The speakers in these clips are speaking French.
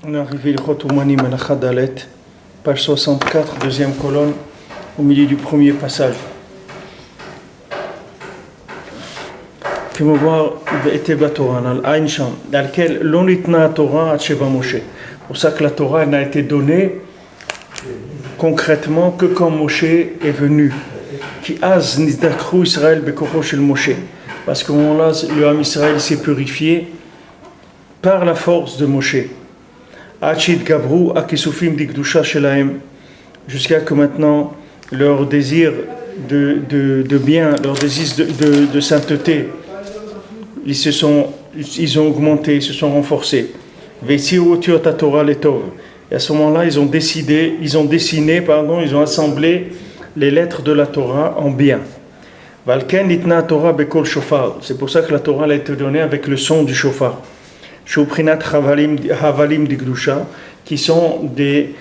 On est arrivé le Khotoumani Menachat Dalet, page 64, deuxième colonne, au milieu du premier passage. Pour ça que la Torah n'a été donnée concrètement que quand Moshe est venu. Parce qu'au moment-là, le Ham Israël s'est purifié par la force de Moshe. Jusqu'à que maintenant leur désir de bien, leur désir de sainteté, ils ont augmenté, ils se sont renforcés. Et à ce moment-là, ils ont assemblé les lettres de la Torah en bien. C'est pour ça que la Torah a été donnée avec le son du shofar. Qui sont des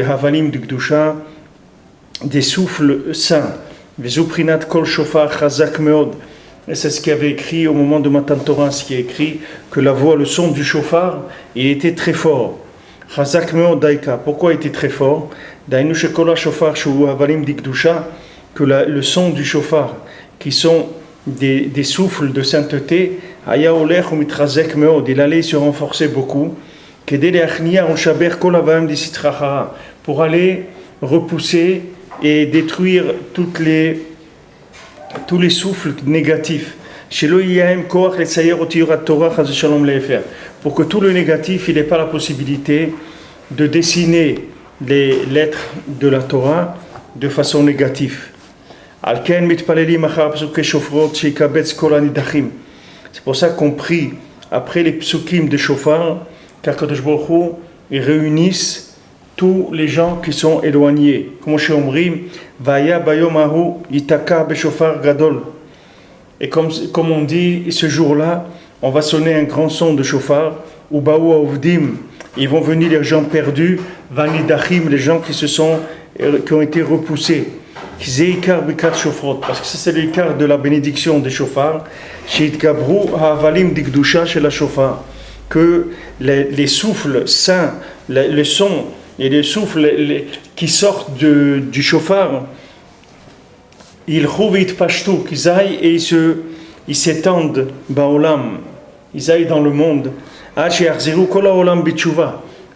havalim de Gdusha, des souffles saints. Et c'est ce qu'il avait écrit au moment de Matan Torah, ce qui est écrit que la voix, le son du shofar, il était très fort. Pourquoi il était très fort? Que le son du shofar, qui sont des souffles de sainteté, il allait se renforcer beaucoup pour aller repousser et détruire tous les souffles négatifs, pour que tout le négatif n'ait pas la possibilité de dessiner les lettres de la Torah de façon négative. C'est pour ça qu'on prie après les psukim de shofar, qu'Akadosh Baruch Hu réunisse tous les gens qui sont éloignés. Comme chez Omrim, Vaya bayom ahu yitaka beshofar gadol. Et comme on dit, ce jour-là, on va sonner un grand son de shofar. Ubaou avdim, ils vont venir les gens perdus. Vanidachim, les gens qui ont été repoussés. Parce que ça c'est l'écart de la bénédiction des shofars. Que les souffles saints, le son et les souffles qui sortent du shofar, ils aillent et ils s'étendent baolam, ils aillent dans le monde.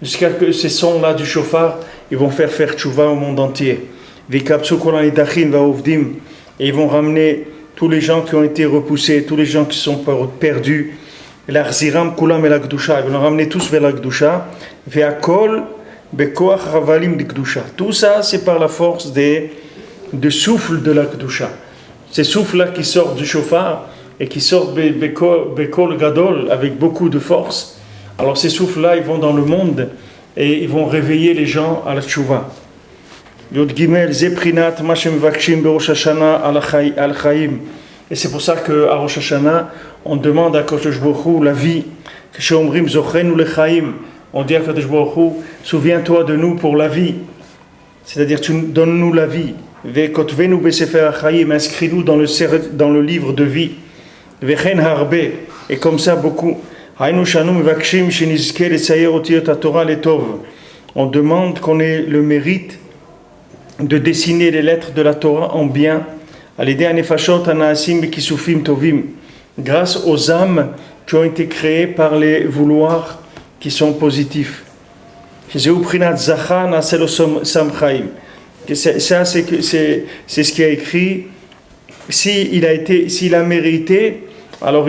Jusqu'à que ces sons-là du shofar, ils vont faire tchouva au monde entier. Et ils vont ramener tous les gens qui ont été repoussés, tous les gens qui sont perdus. Ils vont les ramener tous vers la Gdusha. Tout ça, c'est par la force de souffle de la Gdusha. Ces souffles-là qui sortent du shofar et qui sortent Bekol Gadol avec beaucoup de force. Alors ces souffles-là, ils vont dans le monde et ils vont réveiller les gens à la tchouva. Yod Gimel, Zeprinat, Mashem Vakshim, Berosh Hashanah, Al-Chaim. Et c'est pour ça qu'à Rosh Hashanah, on demande à Kadosh Baruch Hu la vie. On dit à Kadosh Baruch Hu, souviens-toi de nous pour la vie. C'est-à-dire, donne-nous la vie. Inscris-nous dans le livre de vie. Et comme ça, beaucoup. On demande qu'on ait le mérite de dessiner les lettres de la Torah en bien, grâce aux âmes qui ont été créées par les vouloirs qui sont positifs. Ça, c'est ce qui a écrit. S'il a mérité, alors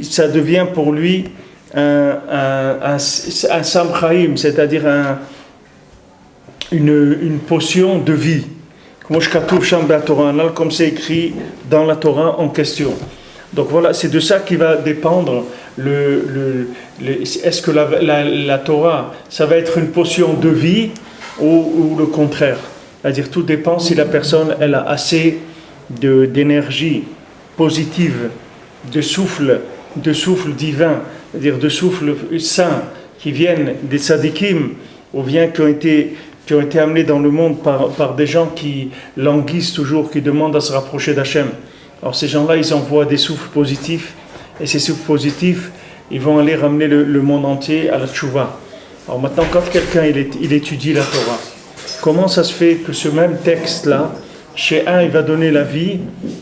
ça devient pour lui un samchaim, c'est-à-dire une potion de vie, comme c'est écrit dans la Torah en question. Donc voilà, c'est de ça qui va dépendre est-ce que la Torah, ça va être une potion de vie ou le contraire. C'est-à-dire tout dépend si la personne elle a assez d'énergie positive, de souffle divin, c'est-à-dire de souffle saint qui viennent des tzadikim ou bien qui ont été amenés dans le monde par des gens qui languissent toujours, qui demandent à se rapprocher d'Hachem. Alors ces gens-là, ils envoient des souffles positifs, et ces souffles positifs, ils vont aller ramener le monde entier à la tchouva. Alors maintenant, quand quelqu'un il étudie la Torah, comment ça se fait que ce même texte-là, chez un il va donner la vie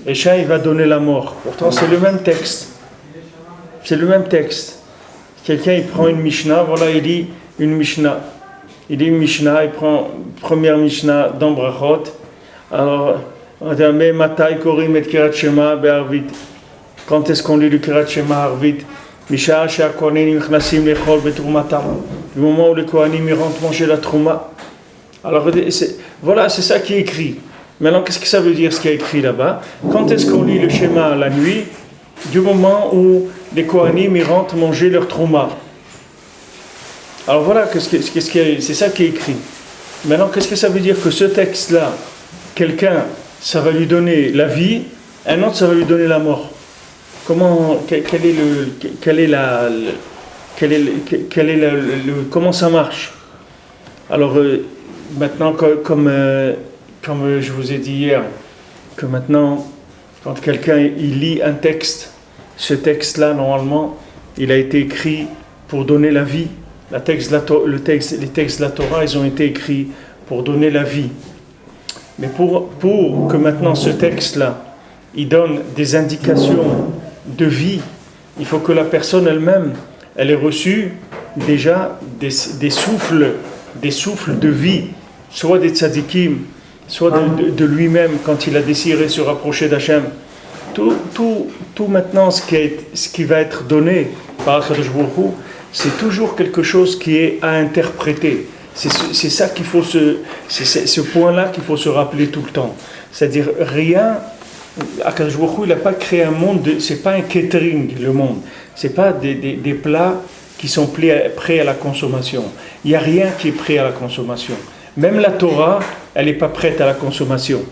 et chez un il va donner la mort? Pourtant c'est le même texte. C'est le même texte. Quelqu'un il prend une Mishnah, voilà, il lit une Mishnah. Il lit une Mishnah, il prend première Mishnah dans Brachot. Alors, on dit mais matai korim et kirat shema be'arvit. Quand est-ce qu'on lit le kirat shema arvit? Misha shea kohanim nichnasim lechol betrumatam. Le moment où les kohanim rentrent manger la trouma. Alors voilà, c'est ça qui est écrit. Maintenant, qu'est-ce que ça veut dire ce qui est écrit là-bas? Quand est-ce qu'on lit le schéma la nuit? Du moment où les kohanim rentrent manger leur trouma. Alors voilà, c'est ça qui est écrit. Maintenant, qu'est-ce que ça veut dire que ce texte-là, quelqu'un, ça va lui donner la vie, un autre, ça va lui donner la mort? Comment ça marche? Alors maintenant, comme je vous ai dit hier, que maintenant, quand quelqu'un il lit un texte, ce texte-là, normalement, il a été écrit pour donner la vie. Les textes de la Torah, ils ont été écrits pour donner la vie. Mais pour que maintenant ce texte-là, il donne des indications de vie, il faut que la personne elle-même, elle ait reçu déjà des souffles de vie, soit des tzadikim, soit de lui-même quand il a désiré se rapprocher d'Hachem. Tout maintenant ce qui va être donné par Akadosh Baruch Hu, c'est toujours quelque chose qui est à interpréter. C'est ça qu'il faut c'est ce point-là qu'il faut se rappeler tout le temps. C'est-à-dire rien. Akadosh Baruch Hu, il n'a pas créé un monde. C'est pas un catering le monde. C'est pas des plats qui sont prêts à la consommation. Il n'y a rien qui est prêt à la consommation. Même la Torah, elle n'est pas prête à la consommation.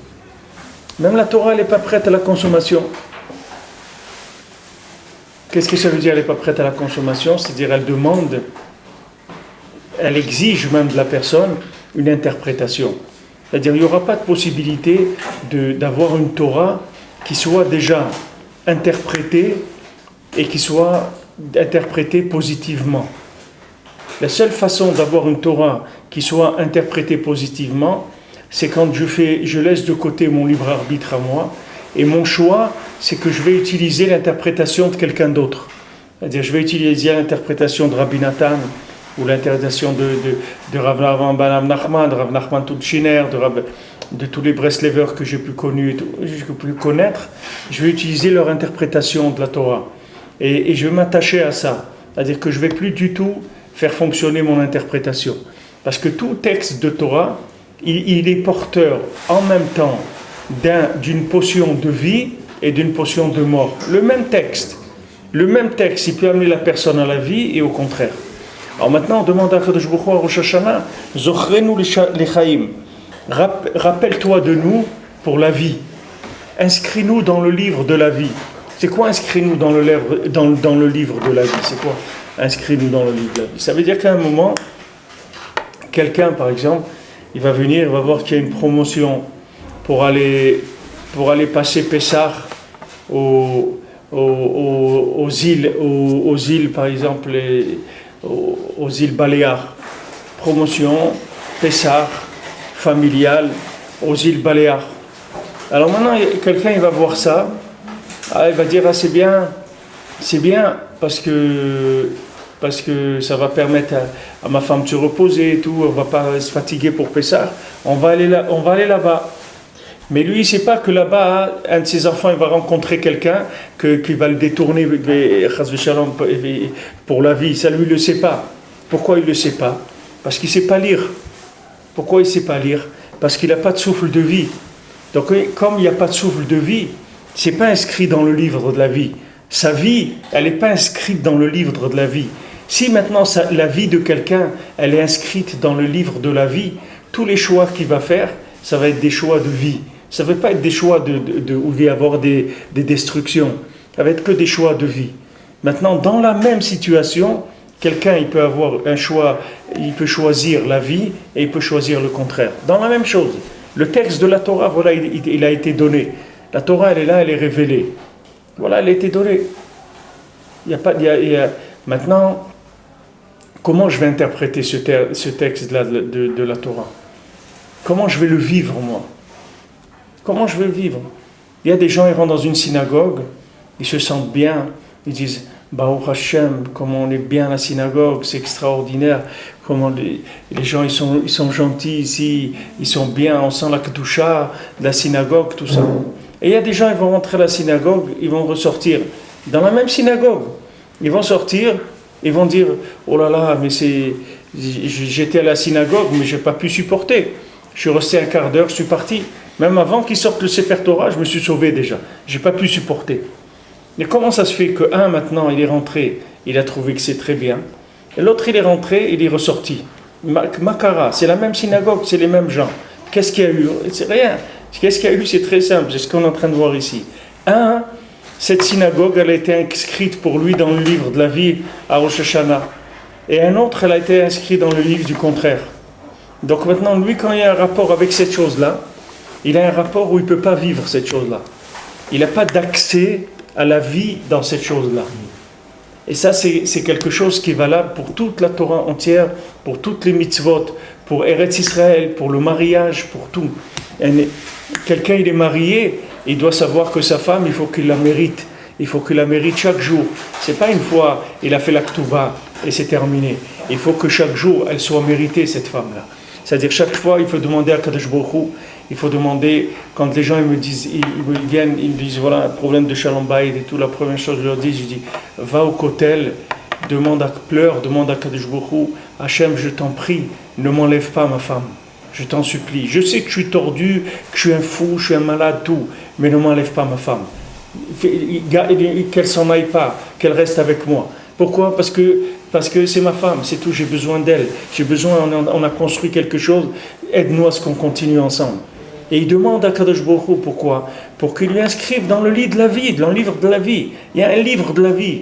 Même la Torah, elle n'est pas prête à la consommation. Qu'est-ce que ça veut dire, elle n'est pas prête à la consommation? C'est-à-dire, elle exige même de la personne une interprétation. C'est-à-dire, il n'y aura pas de possibilité d'avoir une Torah qui soit déjà interprétée et qui soit interprétée positivement. La seule façon d'avoir une Torah qui soit interprétée positivement, c'est quand je laisse de côté mon libre arbitre à moi, et mon choix, c'est que je vais utiliser l'interprétation de quelqu'un d'autre. C'est-à-dire, je vais utiliser l'interprétation de Rabbi Nathan, ou l'interprétation de Rav Nachman, de Rav Nachman Tutchiner, de tous les Breslevers que j'ai pu connaître. Je vais utiliser leur interprétation de la Torah. Et je vais m'attacher à ça. C'est-à-dire que je ne vais plus du tout faire fonctionner mon interprétation. Parce que tout texte de Torah, il est porteur en même temps d'une potion de vie et d'une potion de mort. Le même texte, il peut amener la personne à la vie et au contraire. Alors maintenant, on demande à Kadosh Baruch Hu à Rosh Hashanah, Zochrenu lechaim. Rappelle-toi de nous pour la vie. Inscris-nous dans le livre de la vie. C'est quoi inscris-nous dans le livre de la vie? C'est quoi inscris-nous dans le livre de la vie? Ça veut dire qu'à un moment, quelqu'un, par exemple, il va venir, il va voir qu'il y a une promotion pour aller passer Pessah aux îles, par exemple, aux îles Baléares. Promotion, Pessah, familiale, aux îles Baléares. Alors maintenant, quelqu'un il va voir ça, il va dire c'est bien parce que ça va permettre à ma femme de se reposer et tout, on ne va pas se fatiguer pour Pessah, on va aller là-bas. Mais lui, il ne sait pas que là-bas, un de ses enfants, il va rencontrer quelqu'un qui va le détourner pour la vie. Ça, lui, il ne le sait pas. Pourquoi il ne le sait pas? Parce qu'il ne sait pas lire. Pourquoi il ne sait pas lire? Parce qu'il n'a pas de souffle de vie. Donc, comme il n'y a pas de souffle de vie, ce n'est pas inscrit dans le livre de la vie. Sa vie, elle n'est pas inscrite dans le livre de la vie. Si maintenant, la vie de quelqu'un, elle est inscrite dans le livre de la vie, tous les choix qu'il va faire, ça va être des choix de vie. Ça ne va pas être des choix où il va y avoir des destructions. Ça va être que des choix de vie. Maintenant, dans la même situation, quelqu'un il peut avoir un choix, il peut choisir la vie et il peut choisir le contraire. Dans la même chose, le texte de la Torah, voilà, il a été donné. La Torah, elle est là, elle est révélée. Voilà, elle a été donnée. Maintenant, comment je vais interpréter ce texte-là de la Torah? Comment je vais le vivre, moi? Comment je vais le vivre? Il y a des gens, ils rentrent dans une synagogue, ils se sentent bien, ils disent Baruch Hashem, comment on est bien à la synagogue, c'est extraordinaire, comment les gens ils sont gentils ici, ils sont bien, on sent la kedusha de la synagogue, tout ça. Et il y a des gens, ils vont rentrer à la synagogue, ils vont ressortir dans la même synagogue. Ils vont sortir, ils vont dire oh là là, mais j'étais à la synagogue, mais je n'ai pas pu supporter. Je suis resté un quart d'heure, je suis parti. Même avant qu'ils sortent le Sefer Torah, je me suis sauvé déjà. Je n'ai pas pu supporter. Mais comment ça se fait qu'un maintenant, il est rentré, il a trouvé que c'est très bien, et l'autre, il est rentré, il est ressorti. Makara, c'est la même synagogue, c'est les mêmes gens. Qu'est-ce qu'il y a eu? C'est rien. Qu'est-ce qu'il y a eu? C'est très simple, c'est ce qu'on est en train de voir ici. Cette synagogue, elle a été inscrite pour lui dans le livre de la vie à Rosh Hashanah. Et un autre, elle a été inscrite dans le livre du contraire. Donc maintenant, lui, quand il y a un rapport avec cette chose-là, il a un rapport où il ne peut pas vivre cette chose-là. Il n'a pas d'accès à la vie dans cette chose-là. Et ça, c'est quelque chose qui est valable pour toute la Torah entière, pour toutes les mitzvot, pour Eretz Israël, pour le mariage, pour tout. Quelqu'un, il est marié, il doit savoir que sa femme, il faut qu'il la mérite. Il faut qu'il la mérite chaque jour. C'est pas une fois, il a fait la ketouba et c'est terminé. Il faut que chaque jour, elle soit méritée, cette femme-là. C'est-à-dire, chaque fois, il faut demander à Kadosh Baruch Hu, il faut demander, quand les gens ils me disent, ils viennent, ils me disent, voilà, un problème de Shalom Bayit et tout, la première chose que je leur dis, je dis, va au kotel, demande à Kadosh Baruch Hu, Hachem, je t'en prie, ne m'enlève pas ma femme. Je t'en supplie. Je sais que je suis tordu, que je suis un fou, je suis un malade, tout, mais ne m'enlève pas ma femme. Qu'elle s'en aille pas, qu'elle reste avec moi. Pourquoi? Parce que c'est ma femme, c'est tout, j'ai besoin d'elle. J'ai besoin, on a construit quelque chose, aide-nous à ce qu'on continue ensemble. Et il demande à Kadosh Baruch Hu, pourquoi? Pour qu'il lui inscrive dans le livre de la vie, dans le livre de la vie. Il y a un livre de la vie.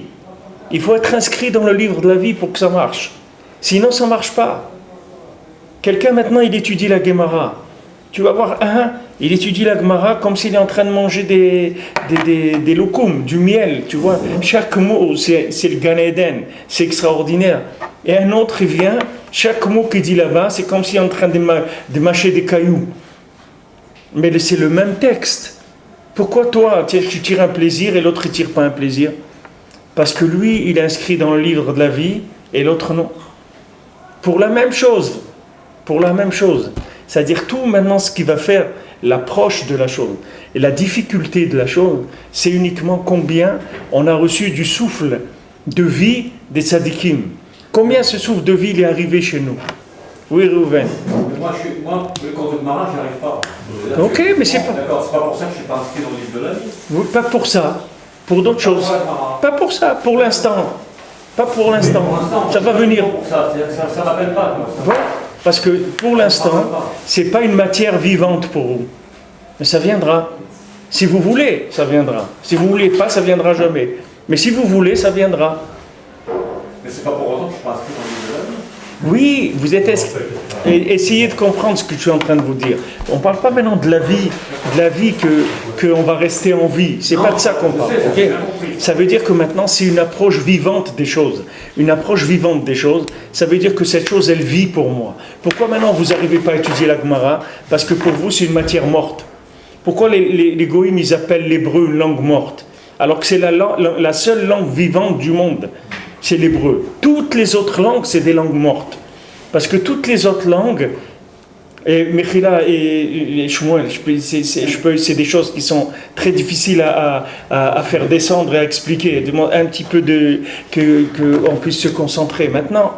Il faut être inscrit dans le livre de la vie pour que ça marche. Sinon, ça ne marche pas. Quelqu'un maintenant, il étudie la Gemara. Tu vas voir, il étudie la Gemara comme s'il est en train de manger des loukoum, du miel, tu vois. Chaque mot, c'est le Gan Eden, c'est extraordinaire. Et un autre, il vient, chaque mot qu'il dit là-bas, c'est comme s'il est en train de mâcher des cailloux. Mais c'est le même texte. Pourquoi toi, tu tires un plaisir et l'autre, il ne tire pas un plaisir? Parce que lui, il est inscrit dans le livre de la vie et l'autre, non. Pour la même chose. C'est-à-dire tout maintenant ce qui va faire l'approche de la chose et la difficulté de la chose, c'est uniquement combien on a reçu du souffle de vie des tzadikim. Combien ce souffle de vie il est arrivé chez nous? Oui, Rouven. Moi, le convoi de marin, j'y arrive pas. Ok, mais c'est pas... D'accord, c'est pas pour ça que je ne suis pas inscrit dans le livre de la vie. Oui, pas pour ça, pour d'autres choses. Pas pour ça, pour l'instant. Pas pour l'instant. Ça va venir. Ça ne m'appelle pas. Voilà. Parce que pour l'instant, ce n'est pas une matière vivante pour vous. Mais ça viendra. Si vous voulez, ça viendra. Si vous ne voulez pas, ça ne viendra jamais. Mais si vous voulez, ça viendra. Mais ce n'est pas pour autant que je ne suis pas inscrit dans le livre de la vie. Oui, vous êtes essayez de comprendre ce que je suis en train de vous dire. On ne parle pas maintenant de la vie qu'on va rester en vie. C'est pas de ça qu'on parle. Okay? Ça veut dire que maintenant c'est une approche vivante des choses. Une approche vivante des choses, ça veut dire que cette chose, elle vit pour moi. Pourquoi maintenant vous n'arrivez pas à étudier la Gemara? Parce que pour vous c'est une matière morte. Pourquoi les goïms ils appellent l'hébreu une langue morte? Alors que c'est la seule langue vivante du monde. C'est l'hébreu. Toutes les autres langues, c'est des langues mortes. Parce que toutes les autres langues, et Mechila et Shmuel, c'est des choses qui sont très difficiles à faire descendre et à expliquer. Un petit peu qu'on puisse se concentrer. Maintenant,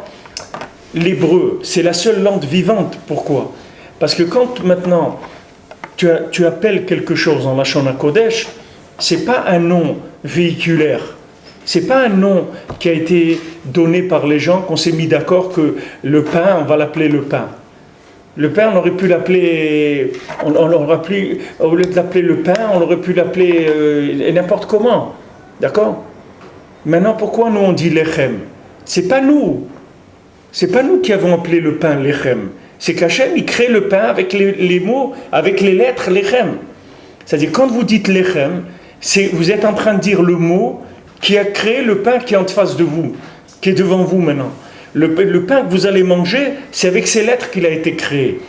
l'hébreu, c'est la seule langue vivante. Pourquoi? Parce que quand maintenant tu appelles quelque chose en Lashon HaKodesh, c'est pas un nom véhiculaire. C'est pas un nom qui a été donné par les gens, qu'on s'est mis d'accord que le pain, on va l'appeler le pain. Le pain, on aurait pu l'appeler, au lieu de l'appeler le pain, on aurait pu l'appeler n'importe comment. D'accord? Maintenant, pourquoi nous on dit lechem? C'est pas nous qui avons appelé le pain lechem. C'est qu'Hachem, il crée le pain avec les mots, avec les lettres lechem. C'est-à-dire, quand vous dites lechem, vous êtes en train de dire le mot qui a créé le pain qui est en face de vous, qui est devant vous maintenant. Le pain que vous allez manger, c'est avec ces lettres qu'il a été créé.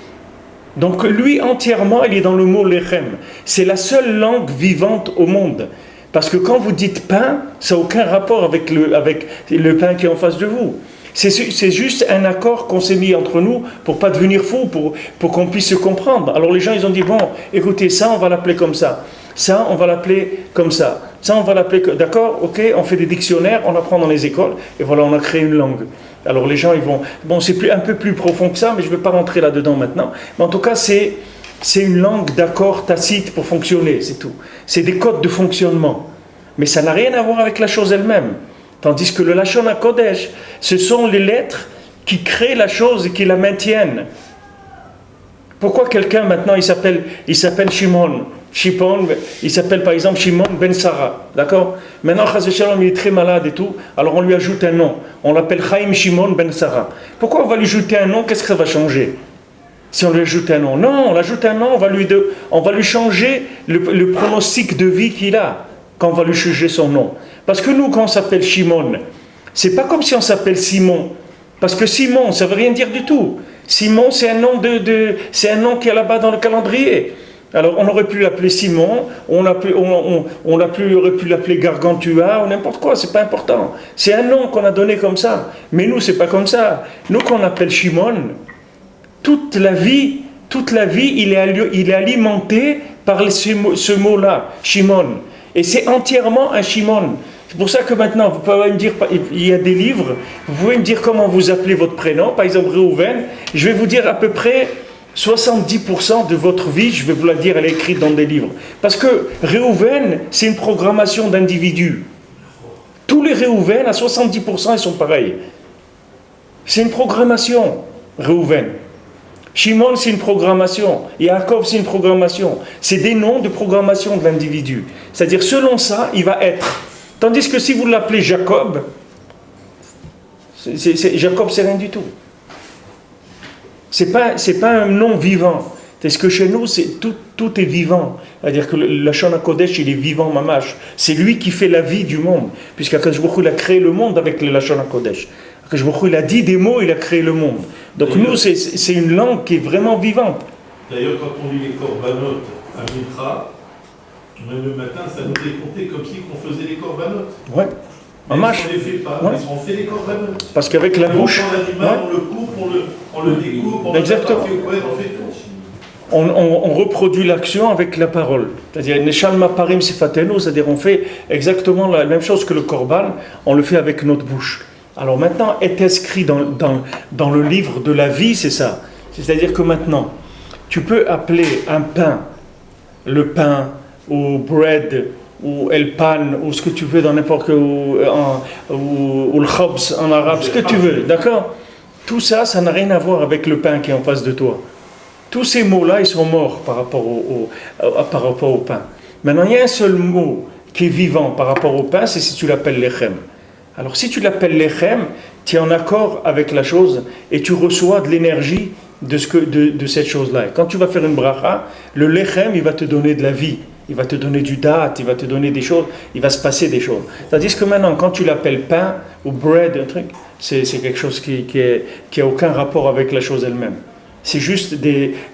Donc lui, entièrement, il est dans le mot lechem. C'est la seule langue vivante au monde. Parce que quand vous dites pain, ça n'a aucun rapport avec le pain qui est en face de vous. C'est juste un accord qu'on s'est mis entre nous pour ne pas devenir fou, pour qu'on puisse se comprendre. Alors les gens, ils ont dit, bon, écoutez, ça, on va l'appeler comme ça. Ça, on va l'appeler comme ça. Ça, on va l'appeler... D'accord, ok, on fait des dictionnaires, on apprend dans les écoles, et voilà, on a créé une langue. Alors les gens, ils vont... Bon, c'est un peu plus profond que ça, mais je ne vais pas rentrer là-dedans maintenant. Mais en tout cas, c'est une langue d'accord tacite pour fonctionner, c'est tout. C'est des codes de fonctionnement. Mais ça n'a rien à voir avec la chose elle-même. Tandis que le Lashon HaKodesh, ce sont les lettres qui créent la chose et qui la maintiennent. Pourquoi quelqu'un maintenant, il s'appelle Shimon, il s'appelle par exemple Shimon ben Sarah, d'accord? Maintenant, Chas v'Shalom, il est très malade et tout, alors on lui ajoute un nom. On l'appelle Chaim Shimon ben Sarah. Pourquoi on va lui ajouter un nom? Qu'est-ce que ça va changer? Si on lui ajoute un nom? Non, on ajoute un nom, on va lui changer le pronostic de vie qu'il a quand on va lui juger son nom. Parce que nous, quand on s'appelle Shimon, c'est pas comme si on s'appelle Simon. Parce que Simon, ça veut rien dire du tout. Simon, c'est un nom c'est un nom qui est là-bas dans le calendrier. Alors, on aurait pu l'appeler Simon, on aurait pu l'appeler Gargantua, ou n'importe quoi, c'est pas important. C'est un nom qu'on a donné comme ça. Mais nous, c'est pas comme ça. Nous, qu'on appelle Shimon, toute la vie, il est alimenté par ce mot-là, Shimon. Et c'est entièrement un Shimon. C'est pour ça que maintenant, vous pouvez me dire, il y a des livres, vous pouvez me dire comment vous appelez votre prénom, par exemple Réhouven, je vais vous dire à peu près 70% de votre vie, je vais vous la dire, elle est écrite dans des livres. Parce que Réhouven, c'est une programmation d'individus. Tous les Réhouven, à 70%, ils sont pareils. C'est une programmation, Réhouven. Shimon, c'est une programmation. Yaakov, c'est une programmation. C'est des noms de programmation de l'individu. C'est-à-dire, selon ça, il va être. Tandis que si vous l'appelez Jacob, Jacob, c'est rien du tout. C'est pas un nom vivant. Parce que chez nous, tout est vivant. C'est-à-dire que le Lashon HaKodesh, il est vivant, mamash. C'est lui qui fait la vie du monde. Puisqu'Akadosh Baruch Hu, il a créé le monde avec le Lashon HaKodesh. Akadosh Baruch Hu, il a dit des mots, il a créé le monde. Donc nous, c'est une langue qui est vraiment vivante. D'ailleurs, quand on lit les korbanot à Mitra, même le matin, ça nous est compté comme si on faisait les korbanot. Ouais. Mais on ne les fait pas, ouais. On fait les korbanot. Parce qu'avec la bouche... On prend l'animal, on le coupe, on le découpe, on exactement. on fait tout. On reproduit l'action avec la parole. C'est-à-dire, Neshal Maparim Sifatenu, c'est-à-dire on fait exactement la même chose que le korban, on le fait avec notre bouche. Alors maintenant, est inscrit dans le livre de la vie, c'est ça. C'est-à-dire que maintenant, tu peux appeler un pain, le pain, ou bread, ou el pan, ou ce que tu veux dans n'importe quel, ou le khobs en arabe, ce que tu veux, d'accord? Tout ça, ça n'a rien à voir avec le pain qui est en face de toi. Tous ces mots-là, ils sont morts par rapport au pain. Maintenant, il y a un seul mot qui est vivant par rapport au pain, c'est si tu l'appelles lechem. Alors si tu l'appelles lechem, tu es en accord avec la chose et tu reçois de l'énergie de cette chose-là. Et quand tu vas faire une bracha, le lechem, il va te donner de la vie, il va te donner du date, il va te donner des choses, il va se passer des choses. Tandis que maintenant, quand tu l'appelles pain ou bread, un truc, c'est quelque chose qui a aucun rapport avec la chose elle-même. C'est juste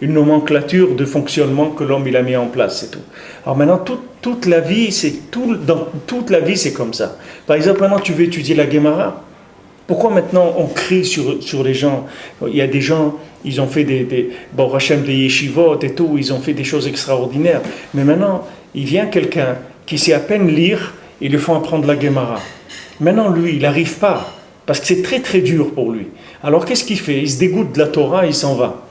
une nomenclature de fonctionnement que l'homme il a mis en place, c'est tout. Alors maintenant, toute la vie, dans toute la vie, c'est comme ça. Par exemple, maintenant, tu veux étudier la Gemara. Pourquoi maintenant on crie sur les gens? Il y a des gens, ils ont fait des yeshivot et tout, ils ont fait des choses extraordinaires. Mais maintenant, il vient quelqu'un qui sait à peine lire, ils lui font apprendre la Gemara. Maintenant, lui, il n'arrive pas. Parce que c'est très très dur pour lui. Alors qu'est-ce qu'il fait? Il se dégoûte de la Torah, il s'en va.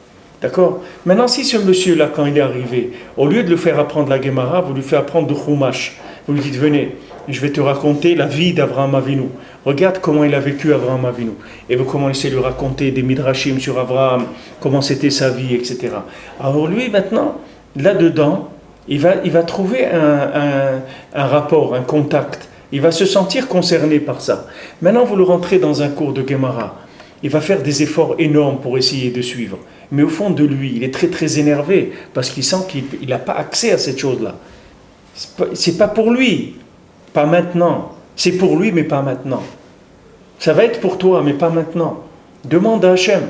D'accord? Maintenant, si ce monsieur-là, quand il est arrivé, au lieu de le faire apprendre la Gemara, vous lui faites apprendre de Chumash. Vous lui dites, venez, je vais te raconter la vie d'Avraham Avinu. Regarde comment il a vécu Avraham Avinu. Et vous commencez à lui raconter des midrashim sur Avraham, comment c'était sa vie, etc. Alors lui, maintenant, là-dedans, il va trouver un rapport, un contact. Il va se sentir concerné par ça. Maintenant, vous le rentrez dans un cours de Gemara. Il va faire des efforts énormes pour essayer de suivre. Mais au fond de lui, il est très très énervé parce qu'il sent qu'il n'a pas accès à cette chose-là. C'est pas pour lui, pas maintenant. C'est pour lui, mais pas maintenant. Ça va être pour toi, mais pas maintenant. Demande à Hachem.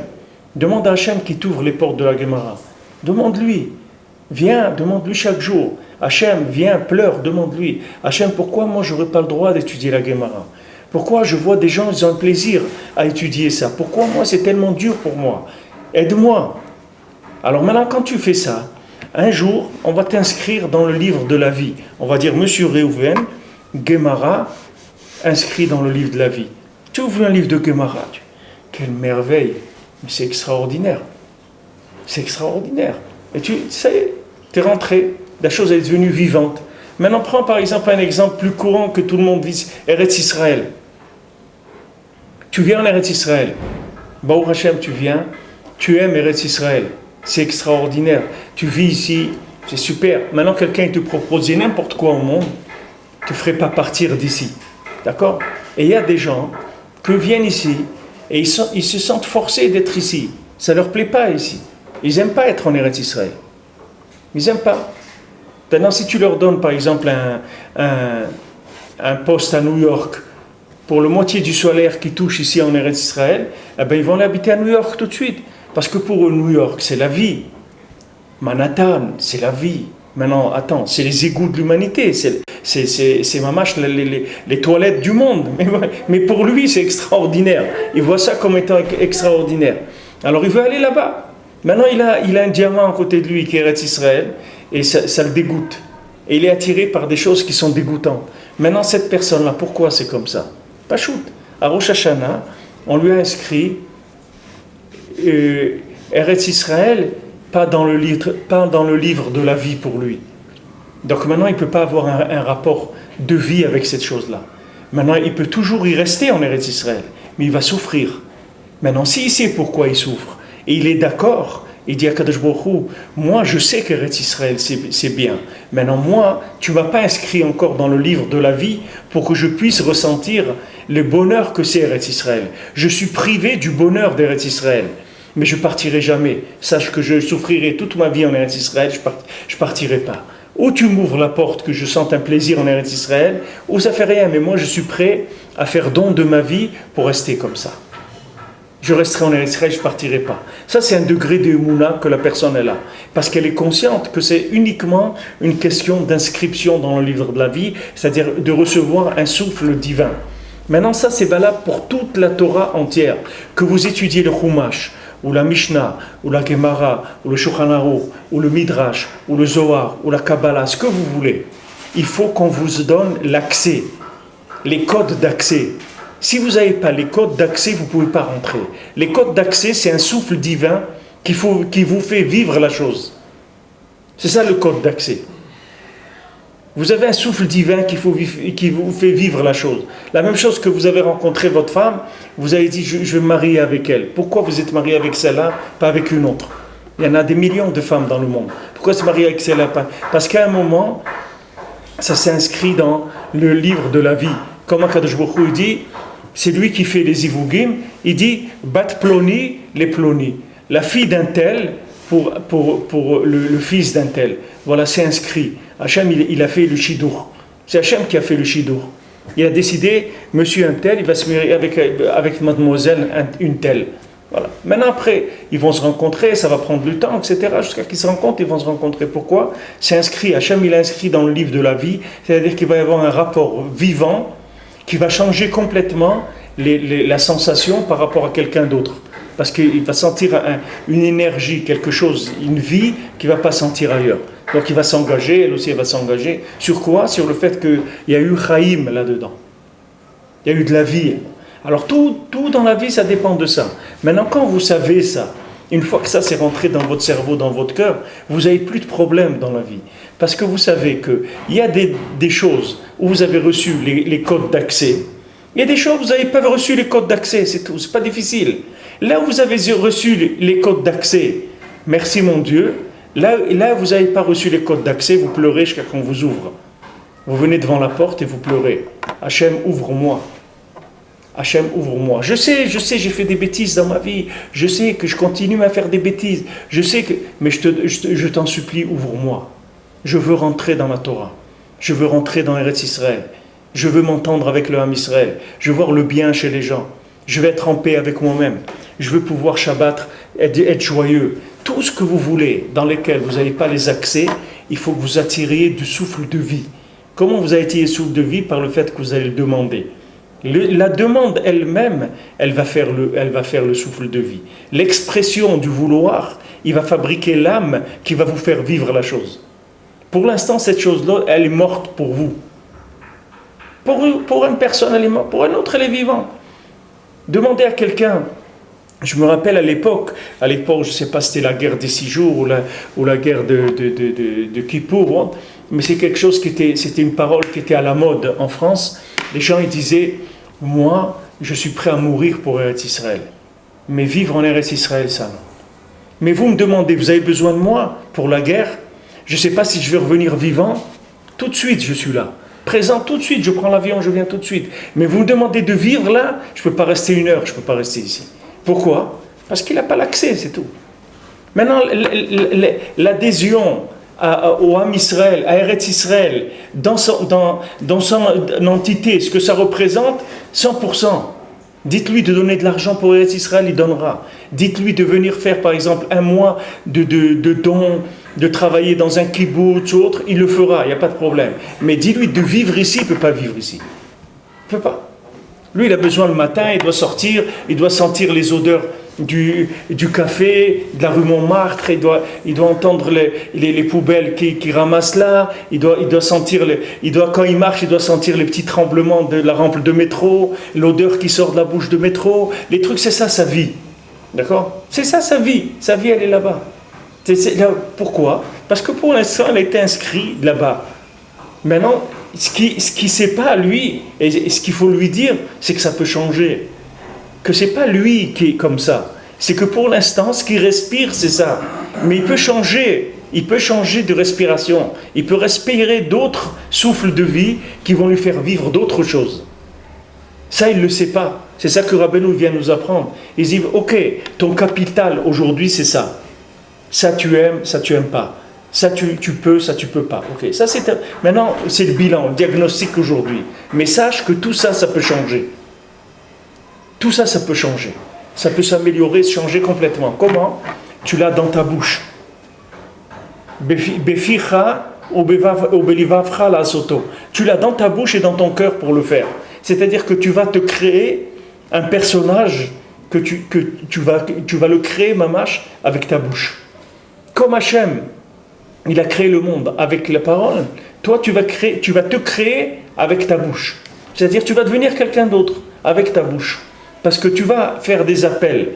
Demande à Hachem qui t'ouvre les portes de la Gemara. Demande-lui. Viens, demande-lui chaque jour. Hachem, viens, pleure, demande-lui. Hachem, pourquoi moi je n'aurais pas le droit d'étudier la Gemara? Pourquoi je vois des gens, ils ont un plaisir à étudier ça? Pourquoi moi c'est tellement dur pour moi? Aide-moi. Alors maintenant, quand tu fais ça, un jour, on va t'inscrire dans le livre de la vie. On va dire, Monsieur Réhouven, Gemara, inscrit dans le livre de la vie. Tu ouvres un livre de Gemara. Quelle merveille. Mais c'est extraordinaire. C'est extraordinaire. Et tu sais, tu es rentré. La chose est devenue vivante. Maintenant, prends par exemple un exemple plus courant que tout le monde vit. Eretz Israël. Tu viens en Eretz Israël. Baruch Hashem, tu viens. Tu aimes Eretz Israël. C'est extraordinaire. Tu vis ici. C'est super. Maintenant, quelqu'un te proposait n'importe quoi au monde. Tu ne ferais pas partir d'ici. D'accord? Et il y a des gens qui viennent ici et ils se sentent forcés d'être ici. Ça ne leur plaît pas ici. Ils n'aiment pas être en Eretz Israël. Ils n'aiment pas. Maintenant, si tu leur donnes par exemple un poste à New York pour le moitié du salaire qui touche ici en Eretz Israël, eh ben, ils vont l'habiter à New York tout de suite. Parce que pour eux, New York, c'est la vie. Manhattan, c'est la vie. Maintenant, attends, c'est les égouts de l'humanité. C'est mamache les toilettes du monde. Mais pour lui, c'est extraordinaire. Il voit ça comme étant extraordinaire. Alors, il veut aller là-bas. Maintenant, il a un diamant à côté de lui qui est Eretz Israël. Et ça le dégoûte. Et il est attiré par des choses qui sont dégoûtantes. Maintenant, cette personne-là, pourquoi c'est comme ça? Pas shoot. À Rosh Hashanah, on lui a inscrit Eretz Israël, pas dans le livre de la vie pour lui. Donc maintenant, il ne peut pas avoir un rapport de vie avec cette chose-là. Maintenant, il peut toujours y rester en Eretz Israël, mais il va souffrir. Maintenant, s'il sait pourquoi il souffre, et il est d'accord, il dit à Kadosh Baruch Hu, moi je sais qu'Eretz Israël c'est bien. Maintenant, moi, tu ne m'as pas inscrit encore dans le livre de la vie pour que je puisse ressentir le bonheur que c'est Eretz Israël. Je suis privé du bonheur d'Eretz Israël. Mais je ne partirai jamais. Sache que je souffrirai toute ma vie en Eretz Israël, je ne partirai pas. Ou tu m'ouvres la porte, que je sente un plaisir en Eretz Israël, ou ça ne fait rien, mais moi je suis prêt à faire don de ma vie pour rester comme ça. Je resterai en Eretz Israël, je ne partirai pas. Ça, c'est un degré de Emouna que la personne est là. Parce qu'elle est consciente que c'est uniquement une question d'inscription dans le livre de la vie, c'est-à-dire de recevoir un souffle divin. Maintenant, ça, c'est valable pour toute la Torah entière. Que vous étudiez le Chumash, ou la Mishnah, ou la Gemara, ou le Shulchan Aruch, ou le Midrash, ou le Zohar, ou la Kabbalah, ce que vous voulez. Il faut qu'on vous donne l'accès, les codes d'accès. Si vous n'avez pas les codes d'accès, vous ne pouvez pas rentrer. Les codes d'accès, c'est un souffle divin qui vous fait vivre la chose. C'est ça le code d'accès. Vous avez un souffle divin qui vous fait vivre la chose. La même chose que vous avez rencontré votre femme, vous avez dit, je vais me marier avec elle. Pourquoi vous êtes marié avec celle-là, pas avec une autre? Il y en a des millions de femmes dans le monde. Pourquoi se marier avec celle-là? Parce qu'à un moment, ça s'est inscrit dans le livre de la vie. Comme Kadosh Baruch Hu dit, c'est lui qui fait les Ivugim, il dit, bat ploni, les ploni. La fille d'un tel pour le fils d'un tel. Voilà, c'est inscrit. Hachem, il a fait le Shidour. C'est Hachem qui a fait le Shidour. Il a décidé, monsieur un tel, il va se marier avec mademoiselle une telle. Voilà. Maintenant, après, ils vont se rencontrer, ça va prendre du temps, etc. Jusqu'à qu'ils se rencontrent, ils vont se rencontrer. Pourquoi? C'est inscrit. Hachem, il a inscrit dans le livre de la vie, c'est-à-dire qu'il va y avoir un rapport vivant qui va changer complètement la sensation par rapport à quelqu'un d'autre. Parce qu'il va sentir une énergie, quelque chose, une vie qu'il ne va pas sentir ailleurs. Donc il va s'engager, elle aussi elle va s'engager. Sur quoi? Sur le fait qu'il y a eu Chaim là-dedans. Il y a eu de la vie. Alors tout dans la vie, ça dépend de ça. Maintenant, quand vous savez ça, une fois que ça s'est rentré dans votre cerveau, dans votre cœur, vous n'avez plus de problème dans la vie. Parce que vous savez qu'il y a des choses où vous avez reçu les codes d'accès. Il y a des choses où vous n'avez pas reçu les codes d'accès, c'est tout, c'est pas difficile. Là où vous avez reçu les codes d'accès, merci mon Dieu, là vous n'avez pas reçu les codes d'accès, vous pleurez jusqu'à qu'on vous ouvre. Vous venez devant la porte et vous pleurez. Hachem, ouvre-moi. Hachem, ouvre-moi. Je sais, j'ai fait des bêtises dans ma vie. Je sais que je continue à faire des bêtises. Je sais que... Mais je t'en supplie, ouvre-moi. Je veux rentrer dans la Torah. Je veux rentrer dans Eretz Israël. Je veux m'entendre avec le Ham Israël. Je veux voir le bien chez les gens. Je vais être en paix avec moi-même. Je veux pouvoir Shabbat, être joyeux. Tout ce que vous voulez, dans lesquels vous n'avez pas les accès, il faut que vous attiriez du souffle de vie. Comment vous attirez le souffle de vie? Par le fait que vous allez le demander. La demande elle-même, elle va faire le souffle de vie. L'expression du vouloir, il va fabriquer l'âme qui va vous faire vivre la chose. Pour l'instant, cette chose-là, elle est morte pour vous. Pour une personne, elle est morte. Pour une autre, elle est vivante. Demandez à quelqu'un. Je me rappelle à l'époque, je ne sais pas si c'était la guerre des 6 jours ou la guerre de Kippour, mais c'est quelque chose c'était une parole qui était à la mode en France. Les gens ils disaient, moi, je suis prêt à mourir pour Eretz Israël. Mais vivre en Eretz Israël, ça non. Mais vous me demandez, vous avez besoin de moi pour la guerre? Je ne sais pas si je vais revenir vivant. Tout de suite, je suis là. Présent tout de suite, je prends l'avion, je viens tout de suite. Mais vous me demandez de vivre là, je ne peux pas rester 1 heure, je ne peux pas rester ici. Pourquoi? Parce qu'il n'a pas l'accès, c'est tout. Maintenant, l'adhésion au Ham Israël, à Eretz Israël, dans son entité, ce que ça représente, 100%. Dites-lui de donner de l'argent pour Eretz Israël, il donnera. Dites-lui de venir faire, par exemple, 1 mois de dons, de travailler dans un kibbutz ou autre, il le fera, il n'y a pas de problème. Mais dis-lui de vivre ici, il ne peut pas vivre ici. Il ne peut pas. Lui, il a besoin le matin, il doit sortir, il doit sentir les odeurs du café, de la rue Montmartre, il doit entendre les poubelles qui ramassent là, il doit sentir, quand il marche, il doit sentir les petits tremblements de la rampe de métro, l'odeur qui sort de la bouche de métro, les trucs, c'est ça sa vie. D'accord? C'est ça sa vie, elle est là-bas. Pourquoi? Parce que pour l'instant, elle a été inscrite là-bas. Maintenant, ce qui sait pas lui, et ce qu'il faut lui dire, c'est que ça peut changer. Que c'est pas lui qui est comme ça. C'est que pour l'instant, ce qu'il respire, c'est ça. Mais il peut changer de respiration. Il peut respirer d'autres souffles de vie qui vont lui faire vivre d'autres choses. Ça, il ne le sait pas. C'est ça que Rabbeinu vient nous apprendre. Il dit, ok, ton capital aujourd'hui, c'est ça. Ça tu aimes pas. Ça tu peux, ça tu peux pas. Ok, ça maintenant c'est le bilan, le diagnostic aujourd'hui. Mais sache que tout ça, ça peut changer. Tout ça, ça peut changer. Ça peut s'améliorer, changer complètement. Comment? Tu l'as dans ta bouche. Beficha ou belivavcha la soto. Tu l'as dans ta bouche et dans ton cœur pour le faire. C'est-à-dire que tu vas te créer un personnage que tu vas le créer, mamash, avec ta bouche. Comme Hachem, il a créé le monde avec la parole. Toi, tu vas te créer avec ta bouche. C'est-à-dire, tu vas devenir quelqu'un d'autre avec ta bouche. Parce que tu vas faire des appels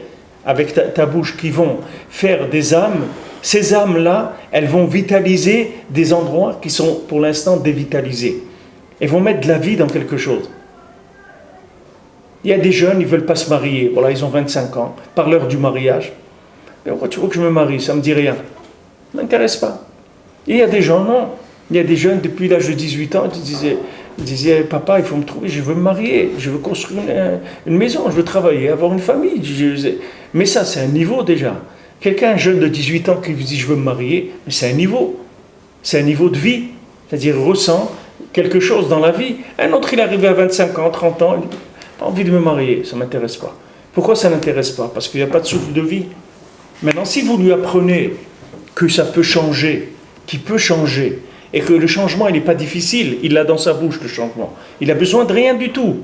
avec ta bouche qui vont faire des âmes. Ces âmes-là, elles vont vitaliser des endroits qui sont pour l'instant dévitalisés. Elles vont mettre de la vie dans quelque chose. Il y a des jeunes, ils ne veulent pas se marier. Voilà, ils ont 25 ans. Par l'heure du mariage. Mais pourquoi tu veux que je me marie? Ça ne me dit rien. Ça ne m'intéresse pas. Et il y a des gens, non. Il y a des jeunes, depuis l'âge de 18 ans, ils disaient, papa, il faut me trouver, je veux me marier, je veux construire une maison, je veux travailler, avoir une famille. Mais ça, c'est un niveau déjà. Quelqu'un jeune de 18 ans qui vous dit, je veux me marier, mais c'est un niveau. C'est un niveau de vie. C'est-à-dire, il ressent quelque chose dans la vie. Un autre, il est arrivé à 25 ans, 30 ans, il dit, pas envie de me marier, ça ne m'intéresse pas. Pourquoi ça n'intéresse pas? Parce qu'il n'y a pas de souffle de vie. Maintenant, si vous lui apprenez que ça peut changer, qu'il peut changer, et que le changement, il n'est pas difficile, il l'a dans sa bouche, le changement. Il a besoin de rien du tout.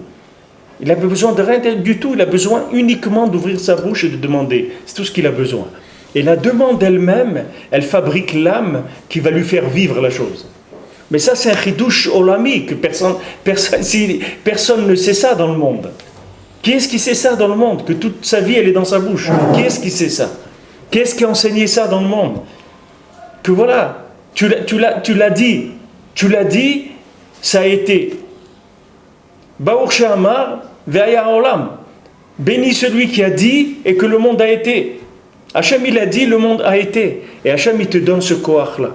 Il a besoin de rien du tout, il a besoin uniquement d'ouvrir sa bouche et de demander. C'est tout ce qu'il a besoin. Et la demande elle-même, elle fabrique l'âme qui va lui faire vivre la chose. Mais ça, c'est un chidouche olami, que personne ne sait ça dans le monde. Qui est-ce qui sait ça dans le monde? Que toute sa vie, elle est dans sa bouche. Qui est-ce qui sait ça? Qui est-ce qui a enseigné ça dans le monde? Que voilà, tu l'as dit, ça a été. Baruch she'amar ve'haya olam. Béni celui qui a dit et que le monde a été. Hachem, il a dit, le monde a été. Et Hachem, il te donne ce koach-là.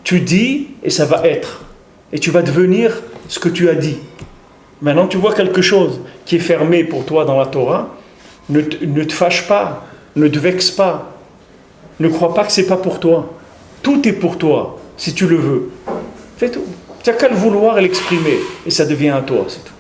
Tu dis et ça va être. Et tu vas devenir ce que tu as dit. Maintenant, tu vois quelque chose qui est fermé pour toi dans la Torah. Ne te fâche pas. Ne te vexe pas. Ne crois pas que c'est pas pour toi. Tout est pour toi, si tu le veux. Fais tout. Tu n'as qu'à le vouloir et l'exprimer. Et ça devient à toi, c'est tout.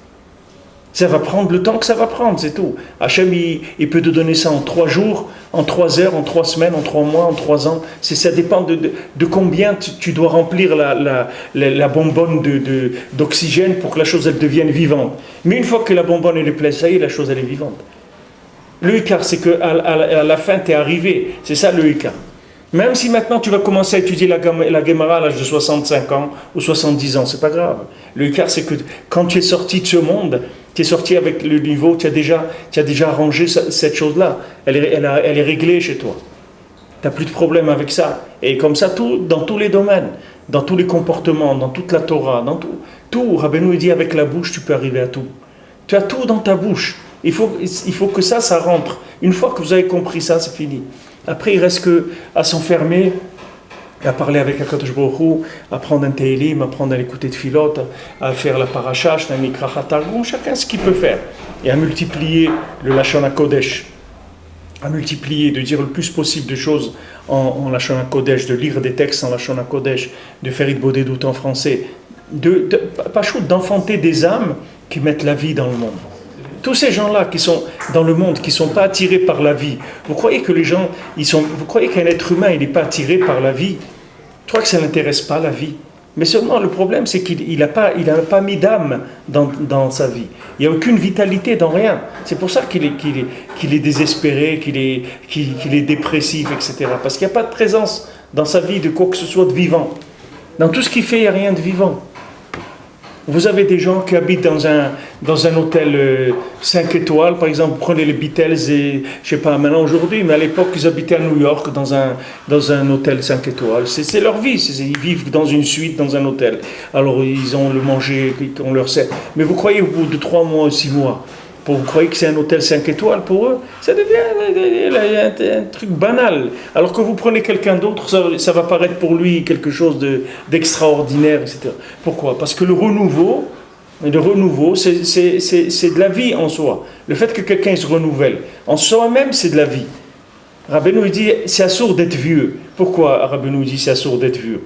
Ça va prendre le temps que ça va prendre, c'est tout. Hachem, il peut te donner ça en 3 jours, en 3 heures, en 3 semaines, en 3 mois, en 3 ans. Ça dépend de combien tu dois remplir la bonbonne d'oxygène pour que la chose elle devienne vivante. Mais une fois que la bonbonne elle est pleine, ça y est, la chose elle est vivante. Le Ikar, c'est qu'à la fin, tu es arrivé. C'est ça le Ikar. Même si maintenant tu vas commencer à étudier la Gemara à l'âge de 65 ans ou 70 ans, c'est pas grave. Le Ikar, c'est que quand tu es sorti de ce monde, tu es sorti avec le niveau, tu as déjà arrangé cette chose-là. Elle est réglée chez toi. Tu n'as plus de problème avec ça. Et comme ça, dans tous les domaines, dans tous les comportements, dans toute la Torah, dans tout. Rabbeinu dit avec la bouche, tu peux arriver à tout. Tu as tout dans ta bouche. Il faut que ça rentre. Une fois que vous avez compris ça, c'est fini. Après, il reste qu'à s'enfermer, à parler avec Akadosh Baruch Hu, à prendre un Tehillim, à prendre à l'écouter de Philot, à faire la paracha, un Mikra Hatargum, chacun ce qu'il peut faire. Et à multiplier le Lashon HaKodesh. À multiplier, de dire le plus possible de choses en Lashon HaKodesh, de lire des textes en Lashon HaKodesh, de faire Idbodedut en français, d'enfanter des âmes qui mettent la vie dans le monde. Tous ces gens-là qui sont dans le monde, qui ne sont pas attirés par la vie, vous croyez que les gens, vous croyez qu'un être humain, il n'est pas attiré par la vie? Je crois que ça ne l'intéresse pas, la vie. Mais seulement le problème, c'est qu'il n'a pas mis d'âme dans sa vie. Il n'y a aucune vitalité dans rien. C'est pour ça qu'il est désespéré, qu'il est dépressif, etc. Parce qu'il n'y a pas de présence dans sa vie de quoi que ce soit de vivant. Dans tout ce qu'il fait, il n'y a rien de vivant. Vous avez des gens qui habitent dans un hôtel 5 étoiles, par exemple, prenez les Beatles, et je sais pas maintenant aujourd'hui, mais à l'époque, ils habitaient à New York dans un hôtel 5 étoiles. C'est leur vie, ils vivent dans une suite, dans un hôtel. Alors, ils ont le manger, on leur sert. Mais vous croyez, au bout de 3 mois ou 6 mois, vous croyez que c'est un hôtel 5 étoiles pour eux? Ça devient un truc banal. Alors que vous prenez quelqu'un d'autre, ça va paraître pour lui quelque chose d'extraordinaire, etc. Pourquoi? Parce que le renouveau, c'est de la vie en soi. Le fait que quelqu'un se renouvelle, en soi-même, c'est de la vie. Rabbeinu dit, c'est assourd d'être vieux. Pourquoi Rabbeinu dit, c'est assourd d'être vieux?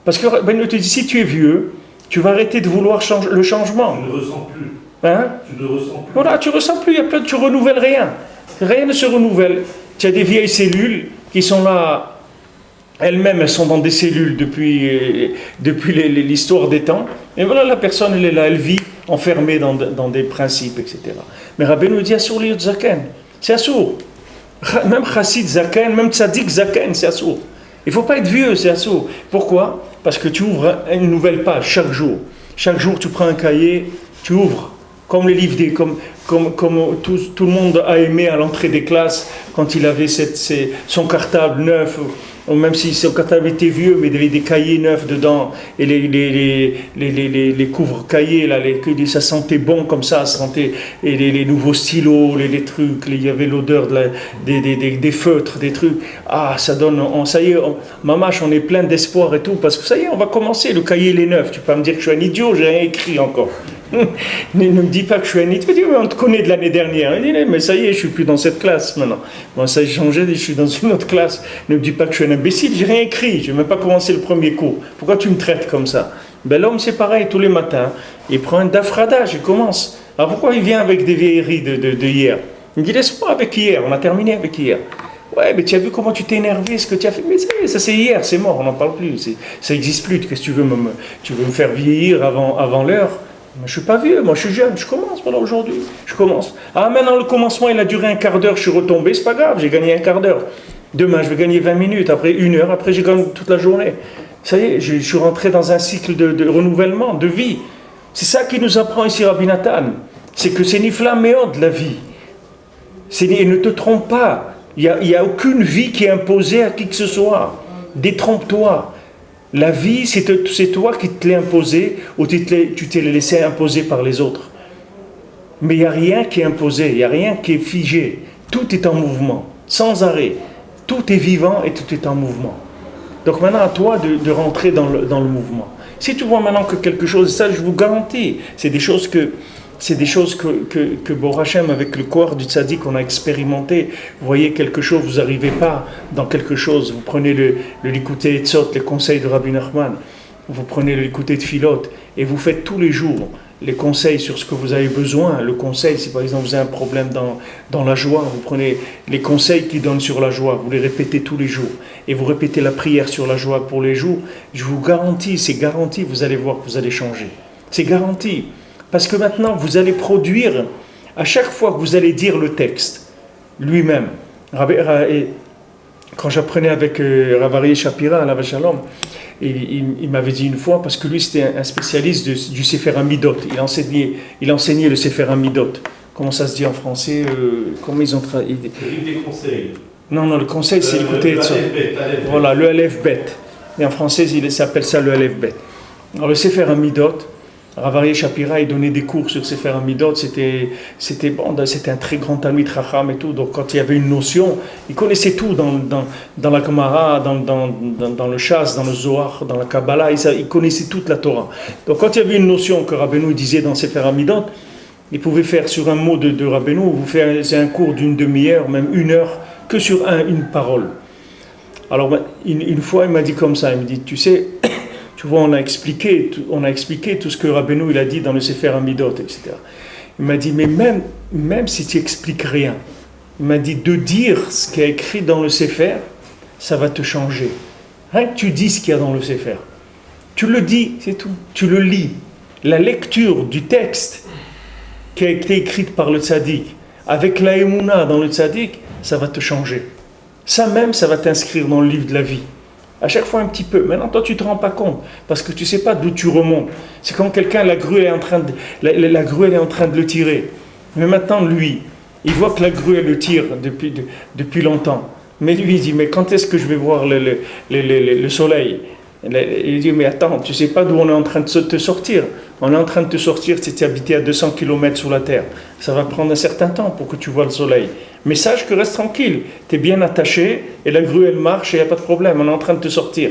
Parce que Rabbeinu te dit, si tu es vieux, tu vas arrêter de vouloir le changement. Tu ne ressens plus. Hein? Tu ne ressens plus. Voilà, tu ne ressens plus, tu renouvelles rien. Rien ne se renouvelle. Tu as des vieilles cellules qui sont là, elles-mêmes, elles sont dans des cellules depuis l'histoire des temps. Et voilà, la personne, elle est là, elle vit enfermée dans des principes, etc. Mais Rabbeinu dit, assour liot zaken. C'est assour. Même chassid zaken, même tzadik zaken, c'est assour. Il ne faut pas être vieux, c'est assour. Pourquoi? Parce que tu ouvres une nouvelle page chaque jour. Chaque jour, tu prends un cahier, tu ouvres. Comme les livres, comme tout le monde a aimé à l'entrée des classes, quand il avait son cartable neuf, ou même si son cartable était vieux, mais il y avait des cahiers neufs dedans, et les couvre-cahiers, là, ça sentait bon comme ça sentait, et les nouveaux stylos, les trucs, il y avait l'odeur des feutres, des trucs. Ah, ça donne, ça y est, mamache, on est plein d'espoir et tout, parce que ça y est, on va commencer, le cahier il est neuf. Tu peux me dire que je suis un idiot, j'ai rien écrit encore. Ne me dis pas que je suis un idiot. Tu dis, mais on te connaît de l'année dernière. Il dit, mais ça y est, je suis plus dans cette classe maintenant. Bon, ça a changé, je suis dans une autre classe. Ne me dis pas que je suis un imbécile, j'ai rien écrit, je n'ai même pas commencé le premier cours. Pourquoi tu me traites comme ça? Ben, l'homme, c'est pareil, tous les matins, il prend un dafradage, il commence. Alors pourquoi il vient avec des vieilleries de hier? Il me dit, laisse-moi avec hier, on a terminé avec hier. Ouais, mais tu as vu comment tu t'es énervé, ce que tu as fait? Mais ça c'est hier, c'est mort, on n'en parle plus. Ça n'existe plus. Qu'est-ce que tu veux me faire vieillir avant l'heure? Je ne suis pas vieux, moi je suis jeune, je commence, voilà aujourd'hui, je commence. Ah, maintenant le commencement il a duré un quart d'heure, je suis retombé, c'est pas grave, j'ai gagné un quart d'heure. Demain je vais gagner 20 minutes, après 1 heure, après j'ai gagné toute la journée. Ça y est, je suis rentré dans un cycle de renouvellement, de vie. C'est ça qui nous apprend ici Rabbi Nathan, c'est que c'est Nifla Meod la vie. Ne te trompe pas, il n'y a aucune vie qui est imposée à qui que ce soit. Détrompe-toi. La vie, c'est toi qui te l'as imposée ou tu t'es laissé imposer par les autres. Mais il n'y a rien qui est imposé, il n'y a rien qui est figé. Tout est en mouvement, sans arrêt. Tout est vivant et tout est en mouvement. Donc maintenant, à toi de rentrer dans le mouvement. Si tu vois maintenant que quelque chose, ça je vous garantis, c'est des choses que Bor Hashem, avec le corps du tzaddik, on a expérimenté. Vous voyez quelque chose, vous n'arrivez pas dans quelque chose. Vous prenez le Likutei Etzot, les conseils de Rabbi Nachman. Vous prenez le Likutei Tfilot et vous faites tous les jours les conseils sur ce que vous avez besoin. Le conseil, si par exemple vous avez un problème dans la joie, vous prenez les conseils qu'il donne sur la joie, vous les répétez tous les jours. Et vous répétez la prière sur la joie pour les jours. Je vous garantis, c'est garanti, vous allez voir que vous allez changer. C'est garanti. Parce que maintenant, vous allez produire, à chaque fois que vous allez dire le texte, lui-même. Quand j'apprenais avec Rav Aryeh Shapira, à la Shalom, il m'avait dit une fois, parce que lui c'était un spécialiste du Sefer Hamidot, il enseignait le Sefer Hamidot. Comment ça se dit en français comment ils ont traduit des conseils. Non, le conseil c'est écouter ça. Voilà, le Aleph Bet. Et en français, il s'appelle ça le Aleph Bet. Alors le Sefer Hamidot, Rav Aryeh Shapira, il donnait des cours sur Sefer Hamidot, c'était un très grand Talmid Chacham et tout, donc quand il y avait une notion, il connaissait tout dans la Gemara, dans le Shas, dans le Zohar, dans la Kabbalah, il connaissait toute la Torah. Donc quand il y avait une notion que Rabbeinu disait dans Sefer Hamidot, il pouvait faire sur un mot de Rabbeinu, vous faites un cours d'une demi-heure, même 1 heure, que sur une parole. Alors une fois, il m'a dit comme ça, il me dit, tu sais, tu vois, on a expliqué tout ce que Rabbeinu il a dit dans le Sefer Hamidot, etc. Il m'a dit, mais même si tu expliques rien, il m'a dit de dire ce qu'il y a écrit dans le Sefer, ça va te changer. Rien que tu dis ce qu'il y a dans le Sefer. Tu le dis, c'est tout. Tu le lis. La lecture du texte qui a été écrite par le tzaddik, avec la émouna dans le tzaddik, ça va te changer. Ça même, ça va t'inscrire dans le livre de la vie. À chaque fois un petit peu. Maintenant, toi, tu ne te rends pas compte parce que tu ne sais pas d'où tu remontes. C'est quand quelqu'un, la grue, elle est en train de le tirer. Mais maintenant, lui, il voit que la grue, elle le tire depuis longtemps. Mais lui, il dit, mais quand est-ce que je vais voir le soleil ? Il dit, mais attends, tu ne sais pas d'où on est en train de te sortir. On est en train de te sortir si tu es habité à 200 km sous la terre. Ça va prendre un certain temps pour que tu vois le soleil. Mais sache que reste tranquille, tu es bien attaché et la grue elle marche et il n'y a pas de problème, on est en train de te sortir.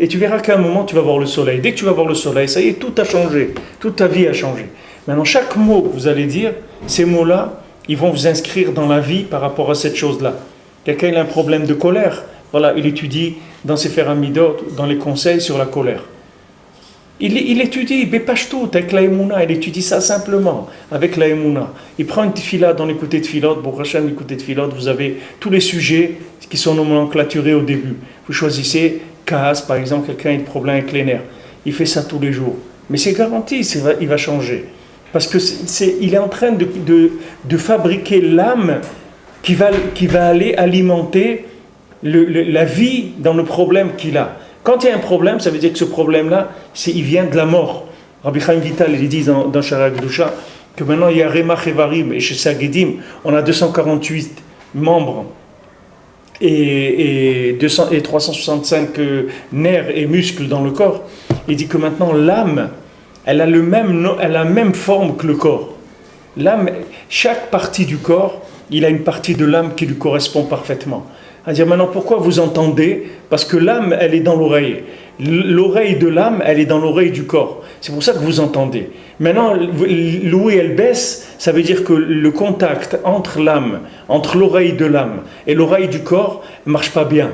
Et tu verras qu'à un moment tu vas voir le soleil. Dès que tu vas voir le soleil, ça y est, tout a changé, toute ta vie a changé. Maintenant, chaque mot que vous allez dire, ces mots-là, ils vont vous inscrire dans la vie par rapport à cette chose-là. Quelqu'un il a un problème de colère, voilà, il étudie dans ses Sefer Hamidot, dans les conseils sur la colère. Il étudie, Bepashtout, avec la Emouna, il étudie ça simplement, avec la Emouna. Il prend une tefila dans l'écouté de Filot, pour prochain l'écouté de Filot, vous avez tous les sujets qui sont nomenclaturés au début. Vous choisissez Kaas, par exemple, quelqu'un a un problème avec les nerfs. Il fait ça tous les jours. Mais c'est garanti, il va changer. Parce qu'il est en train de fabriquer l'âme qui va aller alimenter la vie dans le problème qu'il a. Quand il y a un problème, ça veut dire que ce problème-là, il vient de la mort. Rabbi Chaim Vital, il dit dans Shara Gdusha que maintenant il y a Remach Evarim et chez Sagedim, on a 248 membres et 365 nerfs et muscles dans le corps. Il dit que maintenant l'âme, elle a la même forme que le corps. L'âme, chaque partie du corps, il a une partie de l'âme qui lui correspond parfaitement. À dire maintenant pourquoi vous entendez ? Parce que l'âme elle est dans l'oreille. L'oreille de l'âme elle est dans l'oreille du corps. C'est pour ça que vous entendez. Maintenant l'ouïe elle baisse, ça veut dire que le contact entre l'âme, entre l'oreille de l'âme et l'oreille du corps ne marche pas bien.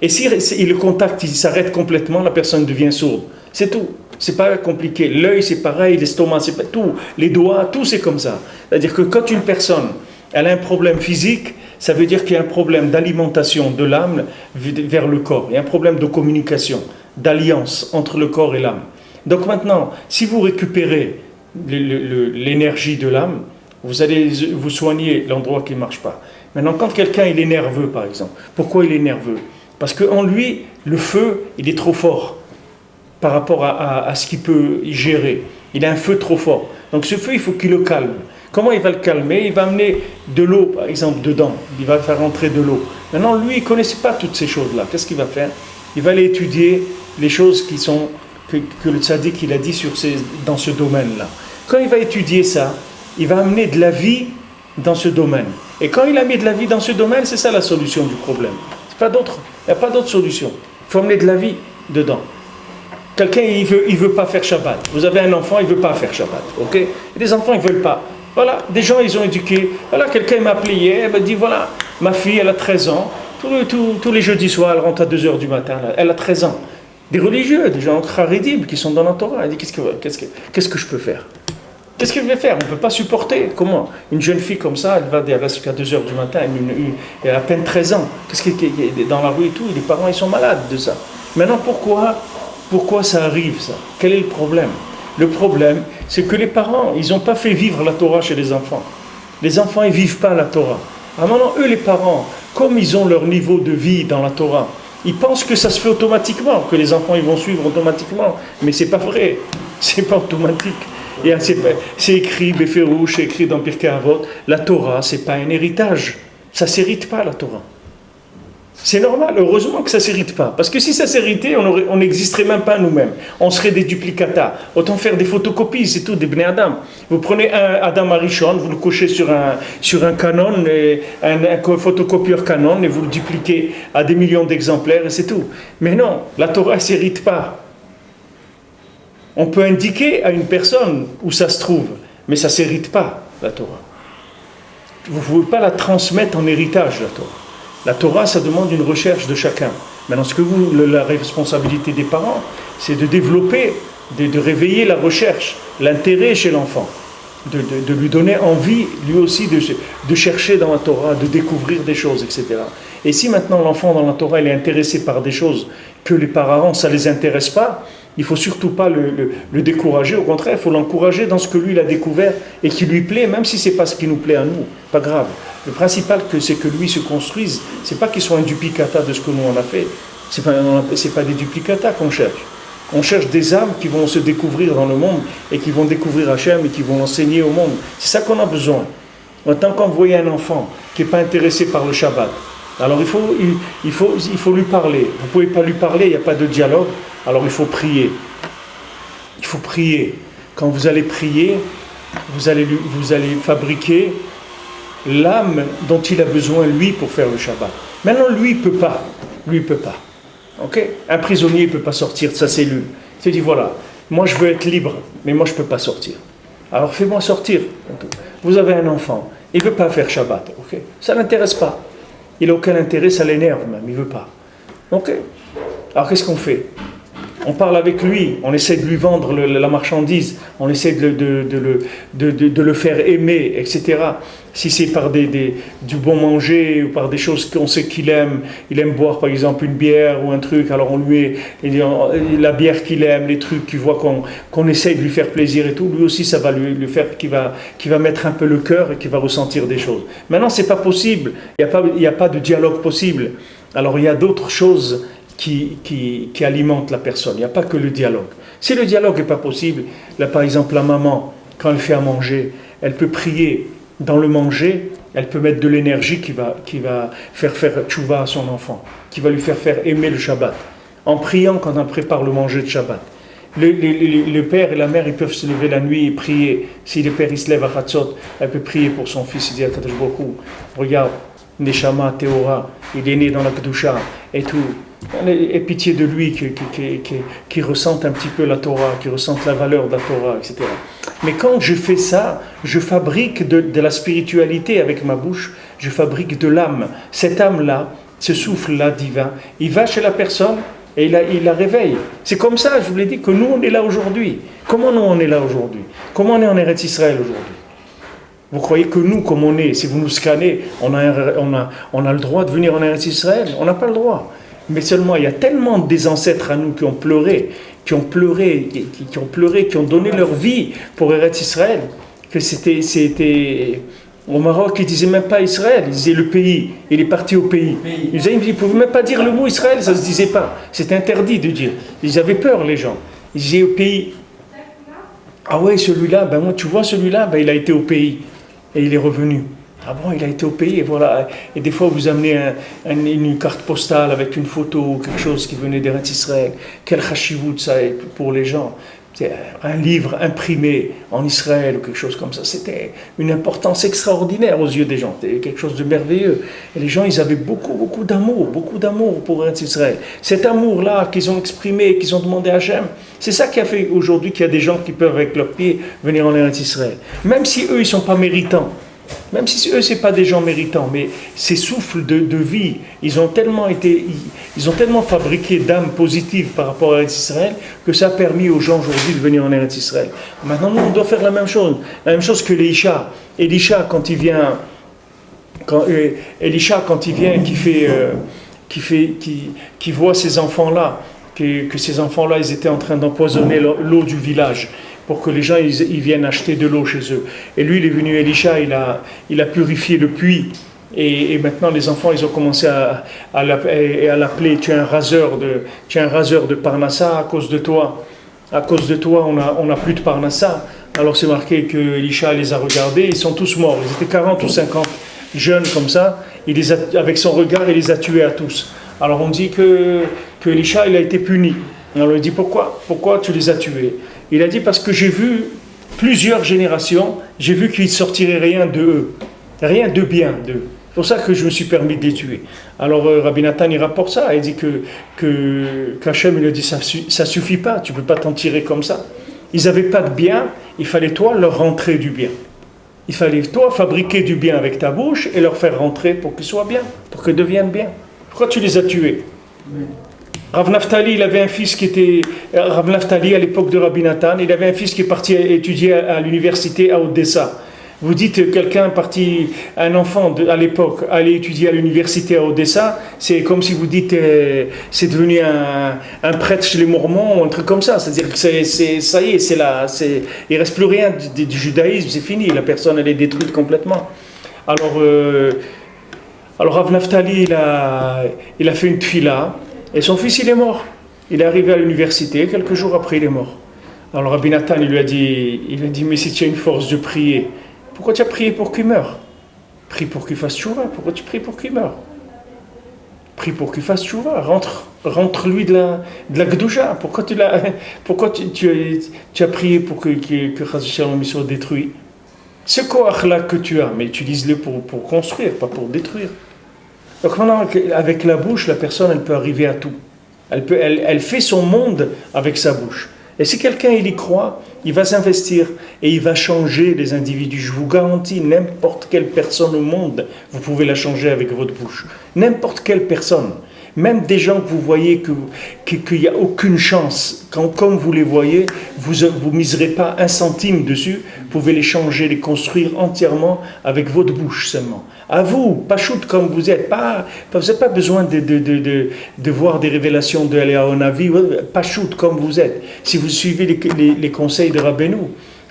Et si le contact il s'arrête complètement, la personne devient sourde. C'est tout. C'est pas compliqué. L'œil c'est pareil, l'estomac c'est pas tout, les doigts, tout c'est comme ça. C'est-à-dire que quand une personne elle a un problème physique, ça veut dire qu'il y a un problème d'alimentation de l'âme vers le corps. Il y a un problème de communication, d'alliance entre le corps et l'âme. Donc maintenant, si vous récupérez l'énergie de l'âme, vous allez vous soigner l'endroit qui ne marche pas. Maintenant, quand quelqu'un il est nerveux, par exemple, pourquoi il est nerveux ? Parce qu'en lui, le feu, il est trop fort par rapport à ce qu'il peut y gérer. Il a un feu trop fort. Donc ce feu, il faut qu'il le calme. Comment il va le calmer ? Il va amener de l'eau, par exemple, dedans. Il va faire entrer de l'eau. Maintenant, lui, il ne connaissait pas toutes ces choses-là. Qu'est-ce qu'il va faire ? Il va aller étudier les choses que le tzaddik il a dit dans ce domaine-là. Quand il va étudier ça, il va amener de la vie dans ce domaine. Et quand il a mis de la vie dans ce domaine, c'est ça la solution du problème. Il n'y a pas d'autre solution. Il faut amener de la vie dedans. Quelqu'un, il veut pas faire Shabbat. Vous avez un enfant, il veut pas faire Shabbat. Ok ? Et des enfants, ils veulent pas. Voilà, des gens, ils ont éduqué. Voilà, quelqu'un m'a appelé hier, il m'a dit, voilà, ma fille, elle a 13 ans. Tous les jeudis soirs, elle rentre à 2h du matin. Elle a 13 ans. Des religieux, des gens charidim qui sont dans la Torah. Il dit qu'est-ce que je peux faire? Qu'est-ce qu'il va faire? On ne peut pas supporter. Comment? Une jeune fille comme ça, elle reste jusqu'à 2 heures du matin, elle a à peine 13 ans. Qu'est-ce qu'il est dans la rue et tout? Les parents, ils sont malades de ça. Maintenant, pourquoi ça arrive, ça? Quel est le problème? Le problème, c'est que les parents, ils n'ont pas fait vivre la Torah chez les enfants. Les enfants, ils ne vivent pas la Torah. Alors maintenant, eux, les parents, comme ils ont leur niveau de vie dans la Torah, ils pensent que ça se fait automatiquement, que les enfants, ils vont suivre automatiquement. Mais ce n'est pas vrai. Ce n'est pas automatique. Et c'est écrit, Béferouche, c'est écrit dans Pirkei Avot, la Torah, ce n'est pas un héritage. Ça ne s'hérite pas, la Torah. C'est normal, heureusement que ça ne s'hérite pas. Parce que si ça s'héritait, on n'existerait même pas nous-mêmes. On serait des duplicata. Autant faire des photocopies, c'est tout, des Bnei Adam. Vous prenez un Adam Arishon, vous le cochez sur un Canon, un photocopieur Canon, et vous le dupliquez à des millions d'exemplaires, et c'est tout. Mais non, la Torah ne s'hérite pas. On peut indiquer à une personne où ça se trouve, mais ça ne s'hérite pas, la Torah. Vous ne pouvez pas la transmettre en héritage, la Torah. La Torah, ça demande une recherche de chacun. Maintenant, la responsabilité des parents, c'est de développer, de réveiller la recherche, l'intérêt chez l'enfant, de lui donner envie, lui aussi, de chercher dans la Torah, de découvrir des choses, etc. Et si maintenant l'enfant dans la Torah, il est intéressé par des choses que les parents, ça ne les intéresse pas, il ne faut surtout pas le décourager, au contraire, il faut l'encourager dans ce que lui il a découvert et qui lui plaît, même si ce n'est pas ce qui nous plaît à nous, pas grave. Le principal, c'est que lui se construise, ce n'est pas qu'il soit un duplicata de ce que nous on a fait, ce n'est pas des duplicata qu'on cherche. On cherche des âmes qui vont se découvrir dans le monde et qui vont découvrir Hachem et qui vont enseigner au monde. C'est ça qu'on a besoin. Maintenant, quand vous voyez un enfant qui n'est pas intéressé par le Shabbat, alors il faut lui parler. Vous ne pouvez pas lui parler, il n'y a pas de dialogue. Alors il faut prier. Il faut prier. Quand vous allez prier, vous allez fabriquer l'âme dont il a besoin, lui, pour faire le Shabbat. Maintenant, lui, il ne peut pas. Lui, il ne peut pas. Okay? Un prisonnier ne peut pas sortir de sa cellule. Il se dit, voilà, moi je veux être libre, mais moi je ne peux pas sortir. Alors fais-moi sortir. Vous avez un enfant, il ne veut pas faire Shabbat. Okay? Ça ne l'intéresse pas. Il n'a aucun intérêt, ça l'énerve même, il ne veut pas. Ok. Alors qu'est-ce qu'on fait? On parle avec lui, on essaie de lui vendre la marchandise, on essaie de le faire aimer, etc. Si c'est par du bon manger ou par des choses qu'on sait qu'il aime, il aime boire par exemple une bière ou un truc, alors on lui met la bière qu'il aime, les trucs qu'il voit qu'on essaie de lui faire plaisir et tout, lui aussi ça va lui faire qu'il va mettre un peu le cœur et qu'il va ressentir des choses. Maintenant c'est pas possible, il n'y a pas de dialogue possible, alors il y a d'autres choses qui alimente la personne. Il n'y a pas que le dialogue. Si le dialogue n'est pas possible, là par exemple la maman, quand elle fait à manger, elle peut prier dans le manger, elle peut mettre de l'énergie qui va faire tchouva à son enfant, qui va lui faire aimer le Shabbat, en priant quand elle prépare le manger de Shabbat. Le père et la mère, ils peuvent se lever la nuit et prier. Si le père il se lève à Chatzot, elle peut prier pour son fils, il dit à Kadosh Baruch Hu, regarde, Neshama, Théora, il est né dans la Kedusha et tout. Aie pitié de lui qui ressente un petit peu la Torah, qui ressente la valeur de la Torah, etc. Mais quand je fais ça, je fabrique de la spiritualité avec ma bouche, je fabrique de l'âme. Cette âme-là, ce souffle-là divin, il va chez la personne et il la réveille. C'est comme ça, je vous l'ai dit, que nous on est là aujourd'hui. Comment nous on est là aujourd'hui? Comment on est en Eretz Israël aujourd'hui? Vous croyez que nous, comme on est, si vous nous scannez, on a le droit de venir en Eretz Israël? On n'a pas le droit. Mais seulement, il y a tellement des ancêtres à nous qui ont pleuré, qui ont donné leur vie pour Eretz Israël, que c'était au Maroc, ils ne disaient même pas Israël, ils disaient le pays. Il est parti au pays. Ils ne pouvaient même pas dire le mot Israël, ça ne se disait pas. C'était interdit de dire. Ils avaient peur, les gens. Ils disaient au pays. Ah ouais, celui-là, tu vois celui-là, il a été au pays. Et il est revenu. Ah bon, il a été au pays, et voilà. Et des fois, vous amenez une carte postale avec une photo ou quelque chose qui venait d'Eretz Israël. Quel chashivut ça est pour les gens. C'est un livre imprimé en Israël ou quelque chose comme ça. C'était une importance extraordinaire aux yeux des gens. C'était quelque chose de merveilleux. Et les gens, ils avaient beaucoup d'amour pour Eretz Israël. Cet amour-là qu'ils ont exprimé, qu'ils ont demandé à Hachem, c'est ça qui a fait aujourd'hui qu'il y a des gens qui peuvent, avec leurs pieds, venir en Eretz Israël. Même si eux, ils ne sont pas méritants. même si eux, ce n'est pas des gens méritants, mais ces souffles de vie, ils ont tellement fabriqué d'âmes positives par rapport à Eretz Israël, que ça a permis aux gens aujourd'hui de venir en Eretz Israël. Maintenant, nous, on doit faire la même chose que Elisha. Elisha, quand il vient, qui voit ces enfants-là, que ces enfants-là, ils étaient en train d'empoisonner l'eau du village, pour que les gens ils viennent acheter de l'eau chez eux. Et lui, il est venu, Elisha, il a purifié le puits. Et maintenant, les enfants, ils ont commencé à l'appeler, tu es un raseur de Parnassa à cause de toi. À cause de toi, on n'a plus de Parnassa. Alors c'est marqué que Elisha les a regardés, ils sont tous morts. Ils étaient 40 ou 50 jeunes comme ça. Avec son regard, il les a tués à tous. Alors on dit que Elisha, il a été puni. Alors il dit, pourquoi tu les as tués? Il a dit, parce que j'ai vu plusieurs générations, j'ai vu qu'il ne sortirait rien de eux, rien de bien d'eux. C'est pour ça que je me suis permis de les tuer. Alors Rabbi Nathan, il rapporte ça, il dit qu'Hachem, il a dit, ça ne suffit pas, tu ne peux pas t'en tirer comme ça. Ils n'avaient pas de bien, il fallait toi leur rentrer du bien. Il fallait toi fabriquer du bien avec ta bouche et leur faire rentrer pour qu'ils soient bien, pour qu'ils deviennent bien. Pourquoi tu les as tués? Rav Naftali, il avait un fils qui était... Rav Naftali, à l'époque de Rabbi Nathan, il avait un fils qui est parti étudier à l'université à Odessa. Vous dites quelqu'un parti, un enfant à l'époque, aller étudier à l'université à Odessa, c'est comme si vous dites c'est devenu un prêtre chez les Mormons ou un truc comme ça. C'est-à-dire que ça y est, il ne reste plus rien du judaïsme, c'est fini, la personne elle est détruite complètement. Alors Rav Naftali, il a fait une tfila. Et son fils, il est mort. Il est arrivé à l'université, quelques jours après, il est mort. Alors Rabbi Nathan, il a dit, mais si tu as une force de prier, pourquoi tu as prié pour qu'il meure? Prie pour qu'il fasse tchouva. Pourquoi tu pries pour qu'il meure? Prie pour qu'il fasse tchouva. Rentre-lui de la gdouja. Pourquoi tu as prié pour que Chazal soit détruit? Ce koach-là que tu as, mais utilise-le pour construire, pas pour détruire. Donc maintenant, avec la bouche, la personne, elle peut arriver à tout. Elle fait son monde avec sa bouche. Et si quelqu'un, il y croit, il va s'investir et il va changer les individus. Je vous garantis, n'importe quelle personne au monde, vous pouvez la changer avec votre bouche. N'importe quelle personne. Même des gens que vous voyez qu'il n'y a aucune chance, comme vous les voyez, vous ne miserez pas un centime dessus, vous pouvez les changer, les construire entièrement avec votre bouche seulement. À vous, pas shoot comme vous êtes, vous n'avez pas besoin de voir des révélations de Eliyahu Navi, pas shoot comme vous êtes. Si vous suivez les conseils de Rabbeinu,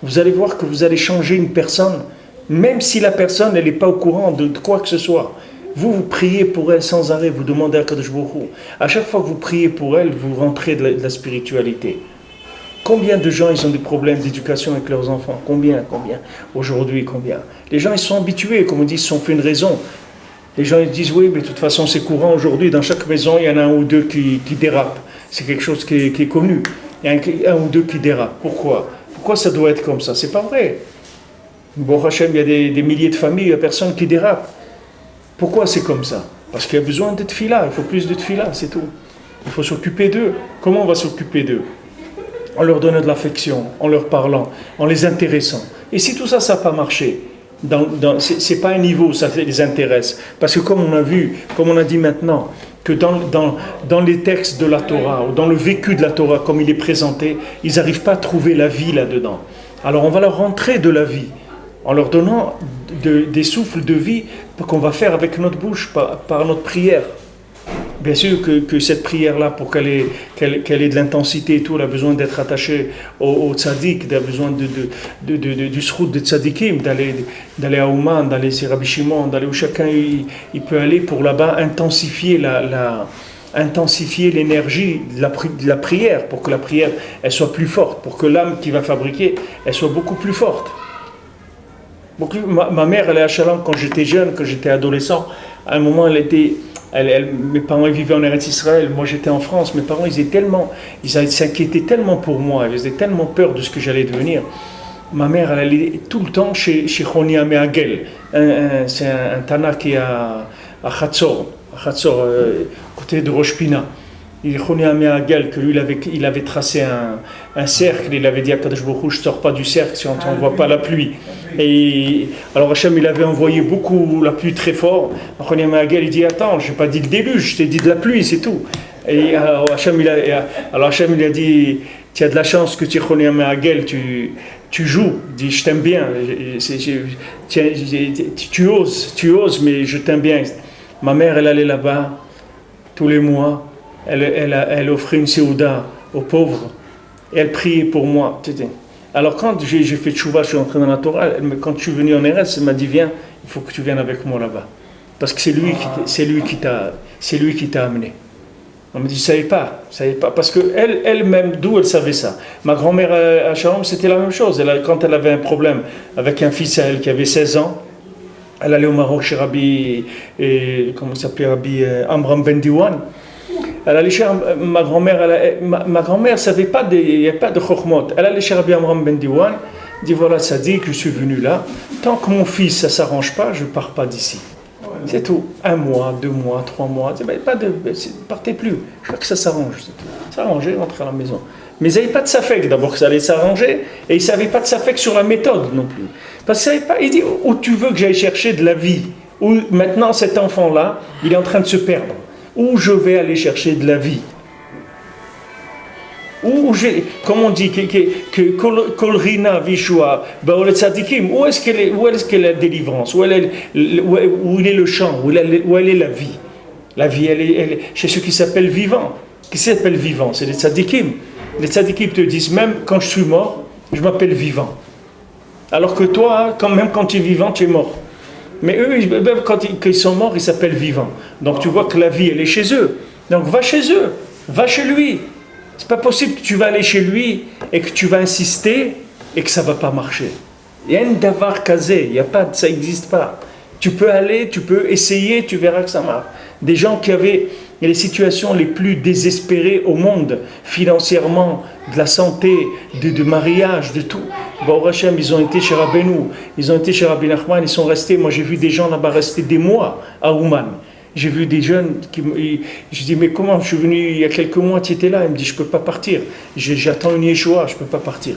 vous allez voir que vous allez changer une personne, même si la personne n'est pas au courant de quoi que ce soit. Vous priez pour elle sans arrêt, vous demandez à Kadosh Baruch Hu. À chaque fois que vous priez pour elle, vous rentrez de la spiritualité. Combien de gens ils ont des problèmes d'éducation avec leurs enfants? Combien? Aujourd'hui, combien? Les gens ils sont habitués, comme on dit, ils se sont fait une raison. Les gens ils disent oui, mais de toute façon c'est courant aujourd'hui, dans chaque maison il y en a un ou deux qui dérapent. C'est quelque chose qui est connu. Il y a un ou deux qui dérapent. Pourquoi ça doit être comme ça? C'est pas vrai. Bon Hachem, il y a des milliers de familles, il n'y a personne qui dérape. Pourquoi c'est comme ça? Parce qu'il y a besoin de tefila, il faut plus de tefila, c'est tout. Il faut s'occuper d'eux. Comment on va s'occuper d'eux? En leur donnant de l'affection, en leur parlant, en les intéressant. Et si tout ça, ça n'a pas marché, c'est pas un niveau où ça les intéresse. Parce que comme on a vu, comme on a dit maintenant, que dans les textes de la Torah, ou dans le vécu de la Torah, comme il est présenté, ils n'arrivent pas à trouver la vie là-dedans. Alors on va leur rentrer de la vie, en leur donnant des souffles de vie qu'on va faire avec notre bouche, par notre prière. Bien sûr que cette prière-là, pour qu'elle ait de l'intensité et tout, elle a besoin d'être attachée au tzaddik, elle a besoin du srout de tzaddikim, d'aller à Ouman, d'aller à Rabbi Shimon, d'aller où chacun il peut aller pour là-bas intensifier intensifier l'énergie de la prière, pour que la prière elle soit plus forte, pour que l'âme qui va fabriquer, elle soit beaucoup plus forte. Ma mère, elle est à Shalom quand j'étais jeune, quand j'étais adolescent. À un moment, mes parents vivaient en Eretz Israël, moi j'étais en France. Mes parents, ils s'inquiétaient tellement pour moi, ils avaient tellement peur de ce que j'allais devenir. Ma mère, elle allait tout le temps chez Choni Ameagel. C'est un Tana qui est à Chatzor, côté de Rosh Pina. il que lui il avait tracé un cercle, il avait dit à Kadosh Baruch Hu, je ne sors pas du cercle si on ne voit pas la pluie. Et alors Hachem il avait envoyé beaucoup la pluie très fort. Choni Améagel il dit attends, je n'ai pas dit le déluge, je t'ai dit de la pluie, c'est tout. Et alors Hachem il a dit tu as de la chance que tu es Choni Améagel, tu joues, il dit je t'aime bien, tu oses, mais je t'aime bien. Ma mère elle allait là-bas tous les mois. Elle offrait une séouda aux pauvres et elle priait pour moi. Alors quand j'ai fait tchouva, je suis entré dans la Torah, quand je suis venu en Eretz, elle m'a dit viens, il faut que tu viennes avec moi là-bas. Parce que c'est lui qui t'a amené. Elle me dit, je ne savais pas, parce qu'elle-même, d'où elle savait ça. Ma grand-mère à Shalom, c'était la même chose. Quand elle avait un problème avec un fils à elle qui avait 16 ans, elle allait au Maroc chez Rabbi, comment s'appelait Rabbi Amram Ben Diwan. Elle allait chez ma grand-mère savait pas, il n'y a pas de chokhmot. Elle allait chez Rabbi Amram Ben Diwan, dit voilà, ça dit que je suis venu là. Tant que mon fils, ça ne s'arrange pas, je ne pars pas d'ici. C'est tout. 1 mois, 2 mois, 3 mois. Partez plus. Je veux que ça s'arrange. C'est tout. S'arranger, rentrer à la maison. Mais ils n'avaient pas de safek d'abord que ça allait s'arranger. Et ils ne savaient pas de safek sur la méthode non plus. Parce qu'ils ne savaient pas. Il dit où tu veux que j'aille chercher de la vie. Où maintenant cet enfant-là, il est en train de se perdre. Où je vais aller chercher de la vie. Comme on dit, Kolrina Vishua, où est-ce qu'elle est la délivrance, où il est le champ, où elle est la vie. La vie, elle est chez ceux qui s'appellent vivants. Qui s'appellent vivants, c'est les tzadikim. Les tzadikim te disent, même quand je suis mort, je m'appelle vivant. Alors que toi, même quand tu es vivant, tu es mort. Mais eux, même quand ils sont morts, ils s'appellent vivants. Donc tu vois que la vie, elle est chez eux. Donc va chez eux, va chez lui. C'est pas possible que tu vas aller chez lui et que tu vas insister et que ça va pas marcher. Il y a un davar kazé, ça n'existe pas. Tu peux aller, tu peux essayer, tu verras que ça marche. Des gens qui avaient les situations les plus désespérées au monde, financièrement, de la santé, de mariage, de tout. Baruch Hashem, ils ont été chez Rabbeinu, ils ont été chez Rabbi Nachman, ils sont restés. Moi j'ai vu des gens là-bas rester des mois à Ouman. J'ai vu des jeunes je dis mais comment, je suis venu il y a quelques mois, tu étais là. Il me dit je ne peux pas partir, j'attends une Yeshua, je ne peux pas partir.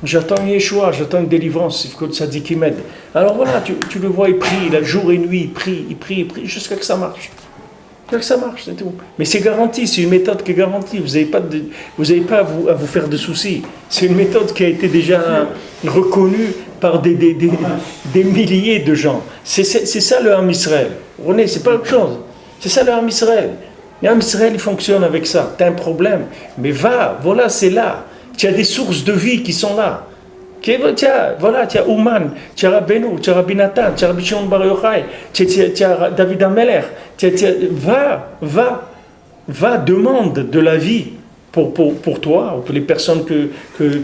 J'attends une Yeshua, j'attends une délivrance, il faut que ça dit qu'il m'aide. Alors voilà, tu le vois, il prie, il a jour et nuit, il prie, jusqu'à que ça marche. Jusqu'à que ça marche, c'est tout. Mais c'est garanti, c'est une méthode qui est garantie, vous n'avez pas à vous faire de soucis. C'est une méthode qui a été déjà reconnue par des milliers de gens. C'est ça le Ham Israël. René, c'est pas autre chose. C'est ça le Ham Israël. Le Ham Israël, il fonctionne avec ça. Tu as un problème, mais voilà, c'est là. Tu as des sources de vie qui sont là. Tu as Ouman, tu as Rabbeinu, tu as Rabbi Nathan, tu as Rabbi Shimon Bar Yochai, tu as David Ameler. Va, demande de la vie pour toi, ou pour les personnes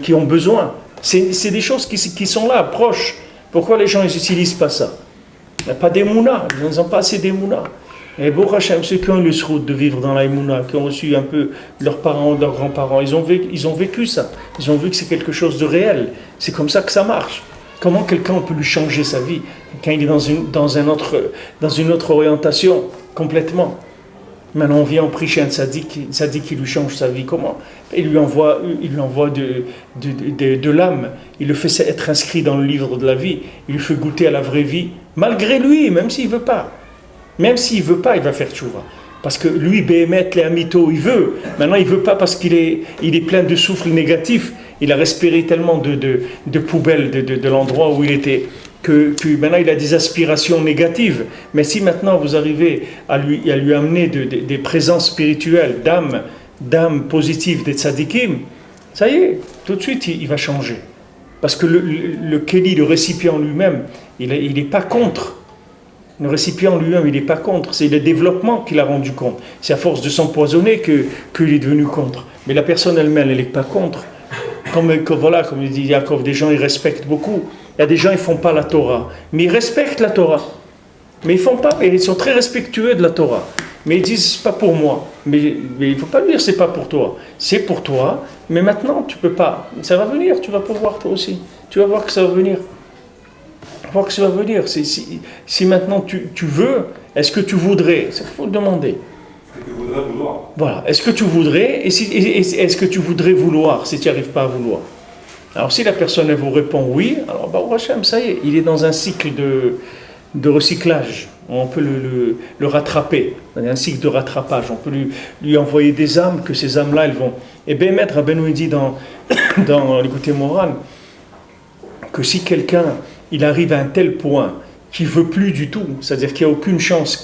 qui ont besoin. C'est des choses qui sont là, proches. Pourquoi les gens n'utilisent pas ça? Il n'y a pas d'émouna, ils n'ont pas assez d'émouna. Et Baruch Hashem, ceux qui ont eu le srout de vivre dans la émouna, qui ont reçu un peu leurs parents, leurs grands-parents, ils ont vécu ça. Ils ont vu que c'est quelque chose de réel. C'est comme ça que ça marche. Comment quelqu'un peut lui changer sa vie quand il est dans une autre orientation, complètement. Maintenant, on vient, on prie chez un tzaddik qui lui change sa vie. Comment? Il lui envoie de l'âme. Il le fait être inscrit dans le livre de la vie. Il lui fait goûter à la vraie vie, malgré lui, même s'il ne veut pas. Même s'il ne veut pas, il va faire tchouva. Parce que lui, Béhémet, les Amito, il veut. Maintenant, il ne veut pas parce qu'il est plein de souffle négatif. Il a respiré tellement de poubelles de l'endroit où il était. Que maintenant il a des aspirations négatives. Mais si maintenant vous arrivez à lui amener des présences spirituelles, d'âmes positives, des tzadikim, ça y est, tout de suite il va changer. Parce que le Kéli, le récipient lui-même, il n'est pas contre. Le récipient lui-même, il n'est pas contre. C'est le développement qui l'a rendu contre. C'est à force de s'empoisonner qu'il est devenu contre. Mais la personne elle-même, elle n'est pas contre. Comme il dit Yaakov, des gens ils respectent beaucoup. Il y a des gens, ils ne font pas la Torah. Mais ils respectent la Torah. Mais ils font pas, ils sont très respectueux de la Torah. Mais ils disent, c'est pas pour moi. Mais il ne faut pas dire, c'est pas pour toi. C'est pour toi, mais maintenant, tu ne peux pas. Ça va venir, tu vas pouvoir toi aussi. Tu vas voir que ça va venir. Tu vas voir que ça va venir. Si maintenant tu veux, est-ce que tu voudrais? C'est ce qu'il faut demander. Ce que tu voudrais. devrais vouloir. Voilà. Est-ce que tu voudrais, est-ce que tu voudrais vouloir si tu n'arrives pas à vouloir? Alors si la personne elle vous répond oui, alors Baruch Hashem, ça y est, il est dans un cycle de recyclage. On peut le rattraper, dans un cycle de rattrapage. On peut lui envoyer des âmes, que ces âmes-là, elles vont... Et bien, Maître Rabbeinu dit dans l'écouté moral, que si quelqu'un, il arrive à un tel point qu'il ne veut plus du tout, c'est-à-dire qu'il n'y a aucune chance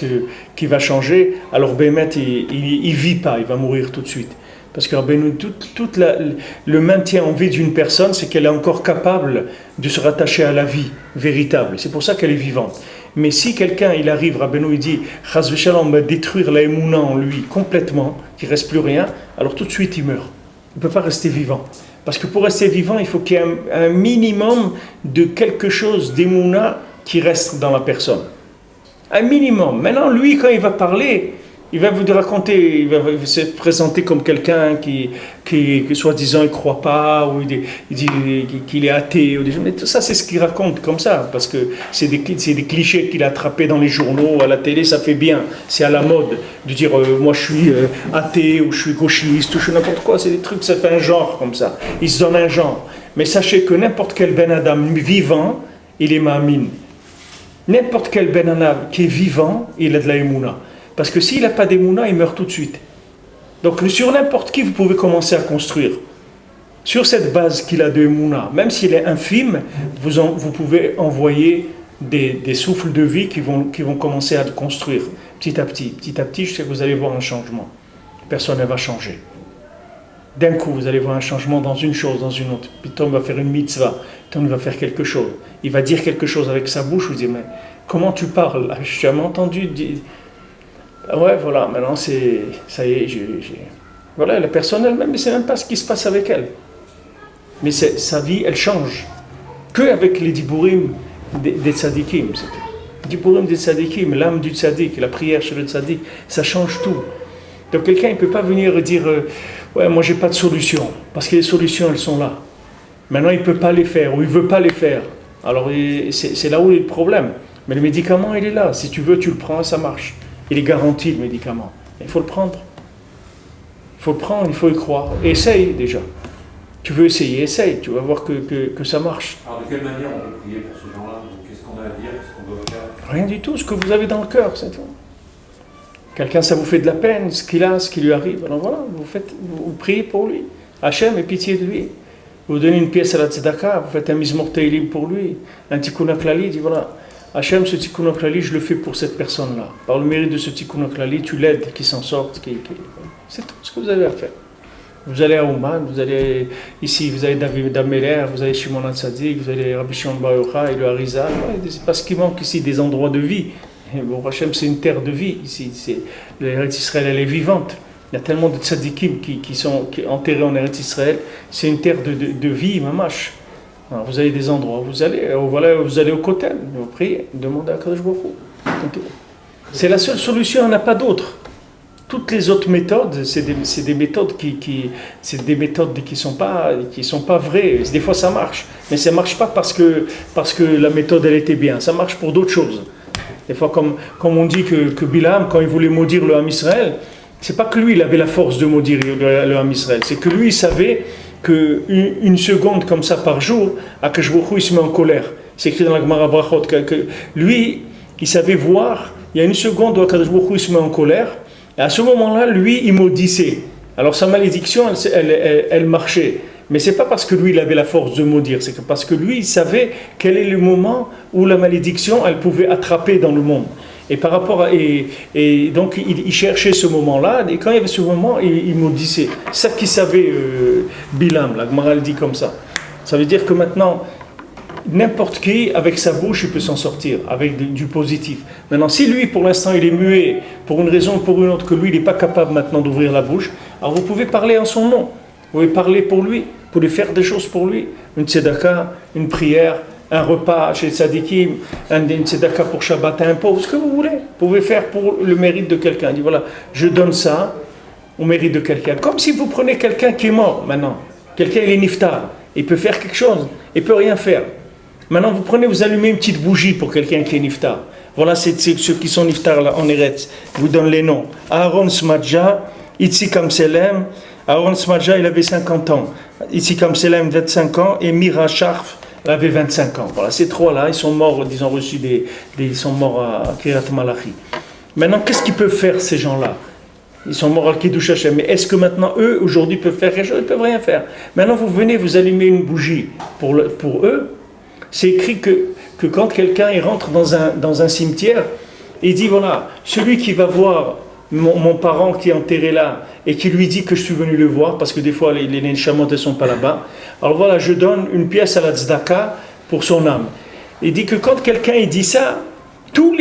qu'il va changer, alors Bémet, il ne vit pas, il va mourir tout de suite. Parce que le maintien en vie d'une personne, c'est qu'elle est encore capable de se rattacher à la vie véritable. C'est pour ça qu'elle est vivante. Mais si quelqu'un, il arrive, Rabbeinu, il dit « Chas v'shalom, va détruire la émouna en lui complètement, qu'il ne reste plus rien », alors tout de suite il meurt. Il ne peut pas rester vivant. Parce que pour rester vivant, il faut qu'il y ait un minimum de quelque chose d'émouna qui reste dans la personne. Un minimum. Maintenant, lui, quand il va parler, il va vous raconter, il va se présenter comme quelqu'un qui soi-disant, il ne croit pas, ou il dit qu'il est athée. Mais tout ça, c'est ce qu'il raconte comme ça, parce que c'est des clichés qu'il a attrapés dans les journaux, à la télé, ça fait bien. C'est à la mode de dire moi je suis athée, ou je suis gauchiste, ou je suis n'importe quoi. C'est des trucs, ça fait un genre comme ça. Il se donne un genre. Mais sachez que n'importe quel Ben Adam vivant, il est ma'amin. N'importe quel Ben Adam qui est vivant, il a de la émouna. Parce que s'il n'a pas d'émouna, il meurt tout de suite. Donc sur n'importe qui, vous pouvez commencer à construire. Sur cette base qu'il a de émouna, même s'il est infime, vous pouvez envoyer des souffles de vie qui vont commencer à construire petit à petit. Petit à petit, je sais que vous allez voir un changement. Personne ne va changer. D'un coup, vous allez voir un changement dans une chose, dans une autre. Puis Tom va faire une mitzvah, Tom va faire quelque chose. Il va dire quelque chose avec sa bouche, vous dites, mais comment tu parles? Je t'ai entendu dire... Ouais, voilà, maintenant ça y est, voilà, la personne elle-même, mais c'est même pas ce qui se passe avec elle. Mais sa vie, elle change. Que avec les diburim des tzadikim, c'est tout. Diburim des tzadikim, l'âme du tzadik, la prière chez le tzadik, ça change tout. Donc quelqu'un, il ne peut pas venir et dire ouais, moi j'ai pas de solution, parce que les solutions, elles sont là. Maintenant, il ne peut pas les faire, ou il ne veut pas les faire. Alors, c'est là où est le problème. Mais le médicament, il est là. Si tu veux, tu le prends, ça marche. Il est garanti, le médicament. Il faut le prendre. Il faut le prendre, il faut y croire. Essaye déjà. Tu veux essayer, essaye. Tu vas voir que ça marche. Alors, de quelle manière on peut prier pour ces gens-là? Qu'est-ce qu'on a à dire? Qu'est-ce qu'on doit faire? Rien du tout. Ce que vous avez dans le cœur, c'est tout. Quelqu'un, ça vous fait de la peine, ce qu'il a, ce qui lui arrive. Alors voilà, vous priez pour lui. Hachem, aie pitié de lui. Vous donnez une pièce à la tzedaka, vous faites un mizmor teilim pour lui. Un tikkun klali, dit voilà. Hachem, ce tikkun klali, je le fais pour cette personne-là. Par le mérite de ce tikkun klali, tu l'aides, qu'il s'en sorte. C'est tout ce que vous avez à faire. Vous allez à Ouman, vous allez ici, vous allez David Ameler, vous allez Shimon HaTzadik, vous allez Rabbi Shimon Bar Yochai et le Harizal. C'est parce qu'il manque ici des endroits de vie. Et bon, Hachem, c'est une terre de vie. Ici, l'Eretz Israël, elle est vivante. Il y a tellement de tzadikim qui sont enterrés en Eretz Israël. C'est une terre de vie, mamash. Alors, vous avez des endroits, vous allez au Kotel, vous priez, demandez à Kadosh Baruch Hu. C'est la seule solution, il n'y en a pas d'autre. Toutes les autres méthodes, c'est des méthodes qui sont pas vraies. Des fois ça marche, mais ça marche pas parce que la méthode elle était bien. Ça marche pour d'autres choses. Des fois, comme on dit que Bilam, quand il voulait maudire le Ham Israël, c'est pas que lui il avait la force de maudire le Ham Israël, c'est que lui il savait qu'une seconde comme ça par jour, Akadosh Baruch Hu il se met en colère. C'est écrit dans la Gemara Brachot que lui, il savait voir, il y a une seconde où Akadosh Baruch Hu il se met en colère, et à ce moment-là, lui, il maudissait. Alors sa malédiction, elle marchait. Mais c'est pas parce que lui, il avait la force de maudire, c'est parce que lui, il savait quel est le moment où la malédiction, elle pouvait attraper dans le monde. Et par rapport à, et donc il cherchait ce moment-là, et quand il y avait ce moment, il maudissait. C'est ça qu'il savait Bilam, la Gemara le dit comme ça. Ça veut dire que maintenant, n'importe qui, avec sa bouche, il peut s'en sortir, avec du positif. Maintenant, si lui, pour l'instant, il est muet, pour une raison ou pour une autre, que lui, il n'est pas capable maintenant d'ouvrir la bouche, alors vous pouvez parler en son nom. Vous pouvez parler pour lui, vous pouvez faire des choses pour lui. Une tzedaka, une prière, un repas chez Tzadikim, une tzedaka pour Shabbat, un pauvre, ce que vous voulez. Vous pouvez faire pour le mérite de quelqu'un. Dit voilà, je donne ça au mérite de quelqu'un. Comme si vous prenez quelqu'un qui est mort maintenant. Quelqu'un, il est niftar. Il peut faire quelque chose. Il peut rien faire. Maintenant, vous prenez, vous allumez une petite bougie pour quelqu'un qui est niftar. Voilà, c'est ceux qui sont niftar là, en Eretz. Je vous donne les noms. Aaron Smadja, Itzik Amselem. Aaron Smadja, il avait 50 ans. Itzik Amselem, 25 ans. Et Mira Sharf, elle avait 25 ans. Voilà, ces trois-là, ils sont morts, ils ont reçu ils sont morts à Kiryat Malachi. Maintenant, qu'est-ce qu'ils peuvent faire, ces gens-là? Ils sont morts à Kiddush Hashem. Mais est-ce que maintenant, eux, aujourd'hui, peuvent faire quelque chose? Ils ne peuvent rien faire. Maintenant, vous venez, vous allumez une bougie pour eux. C'est écrit que quand quelqu'un il rentre dans un cimetière, il dit, voilà, celui qui va voir mon parent qui est enterré là, et qui lui dit que je suis venu le voir, parce que des fois, les neshamot ne sont pas là-bas. Alors voilà, je donne une pièce à la tzedaka pour son âme. Il dit que quand quelqu'un il dit ça, tous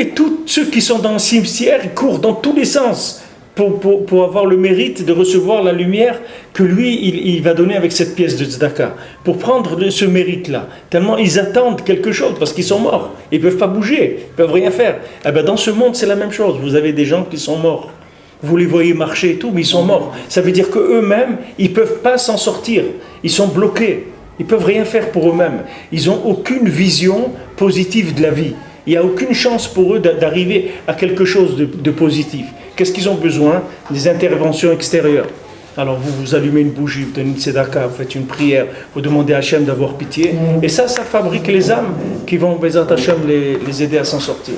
ceux qui sont dans le cimetière, ils courent dans tous les sens pour avoir le mérite de recevoir la lumière que lui, il va donner avec cette pièce de tzedaka. Pour prendre ce mérite-là. Tellement ils attendent quelque chose, parce qu'ils sont morts. Ils ne peuvent pas bouger, ils ne peuvent rien faire. Eh bien, dans ce monde, c'est la même chose. Vous avez des gens qui sont morts. Vous les voyez marcher et tout, mais ils sont morts. Ça veut dire qu'eux-mêmes, ils ne peuvent pas s'en sortir. Ils sont bloqués. Ils ne peuvent rien faire pour eux-mêmes. Ils n'ont aucune vision positive de la vie. Il n'y a aucune chance pour eux d'arriver à quelque chose de positif. Qu'est-ce qu'ils ont besoin? Des interventions extérieures. Alors vous allumez une bougie, vous donnez une tzedaka, vous faites une prière, vous demandez à Hachem d'avoir pitié. Et ça fabrique les âmes qui vont, Bezat Hachem, les aider à s'en sortir.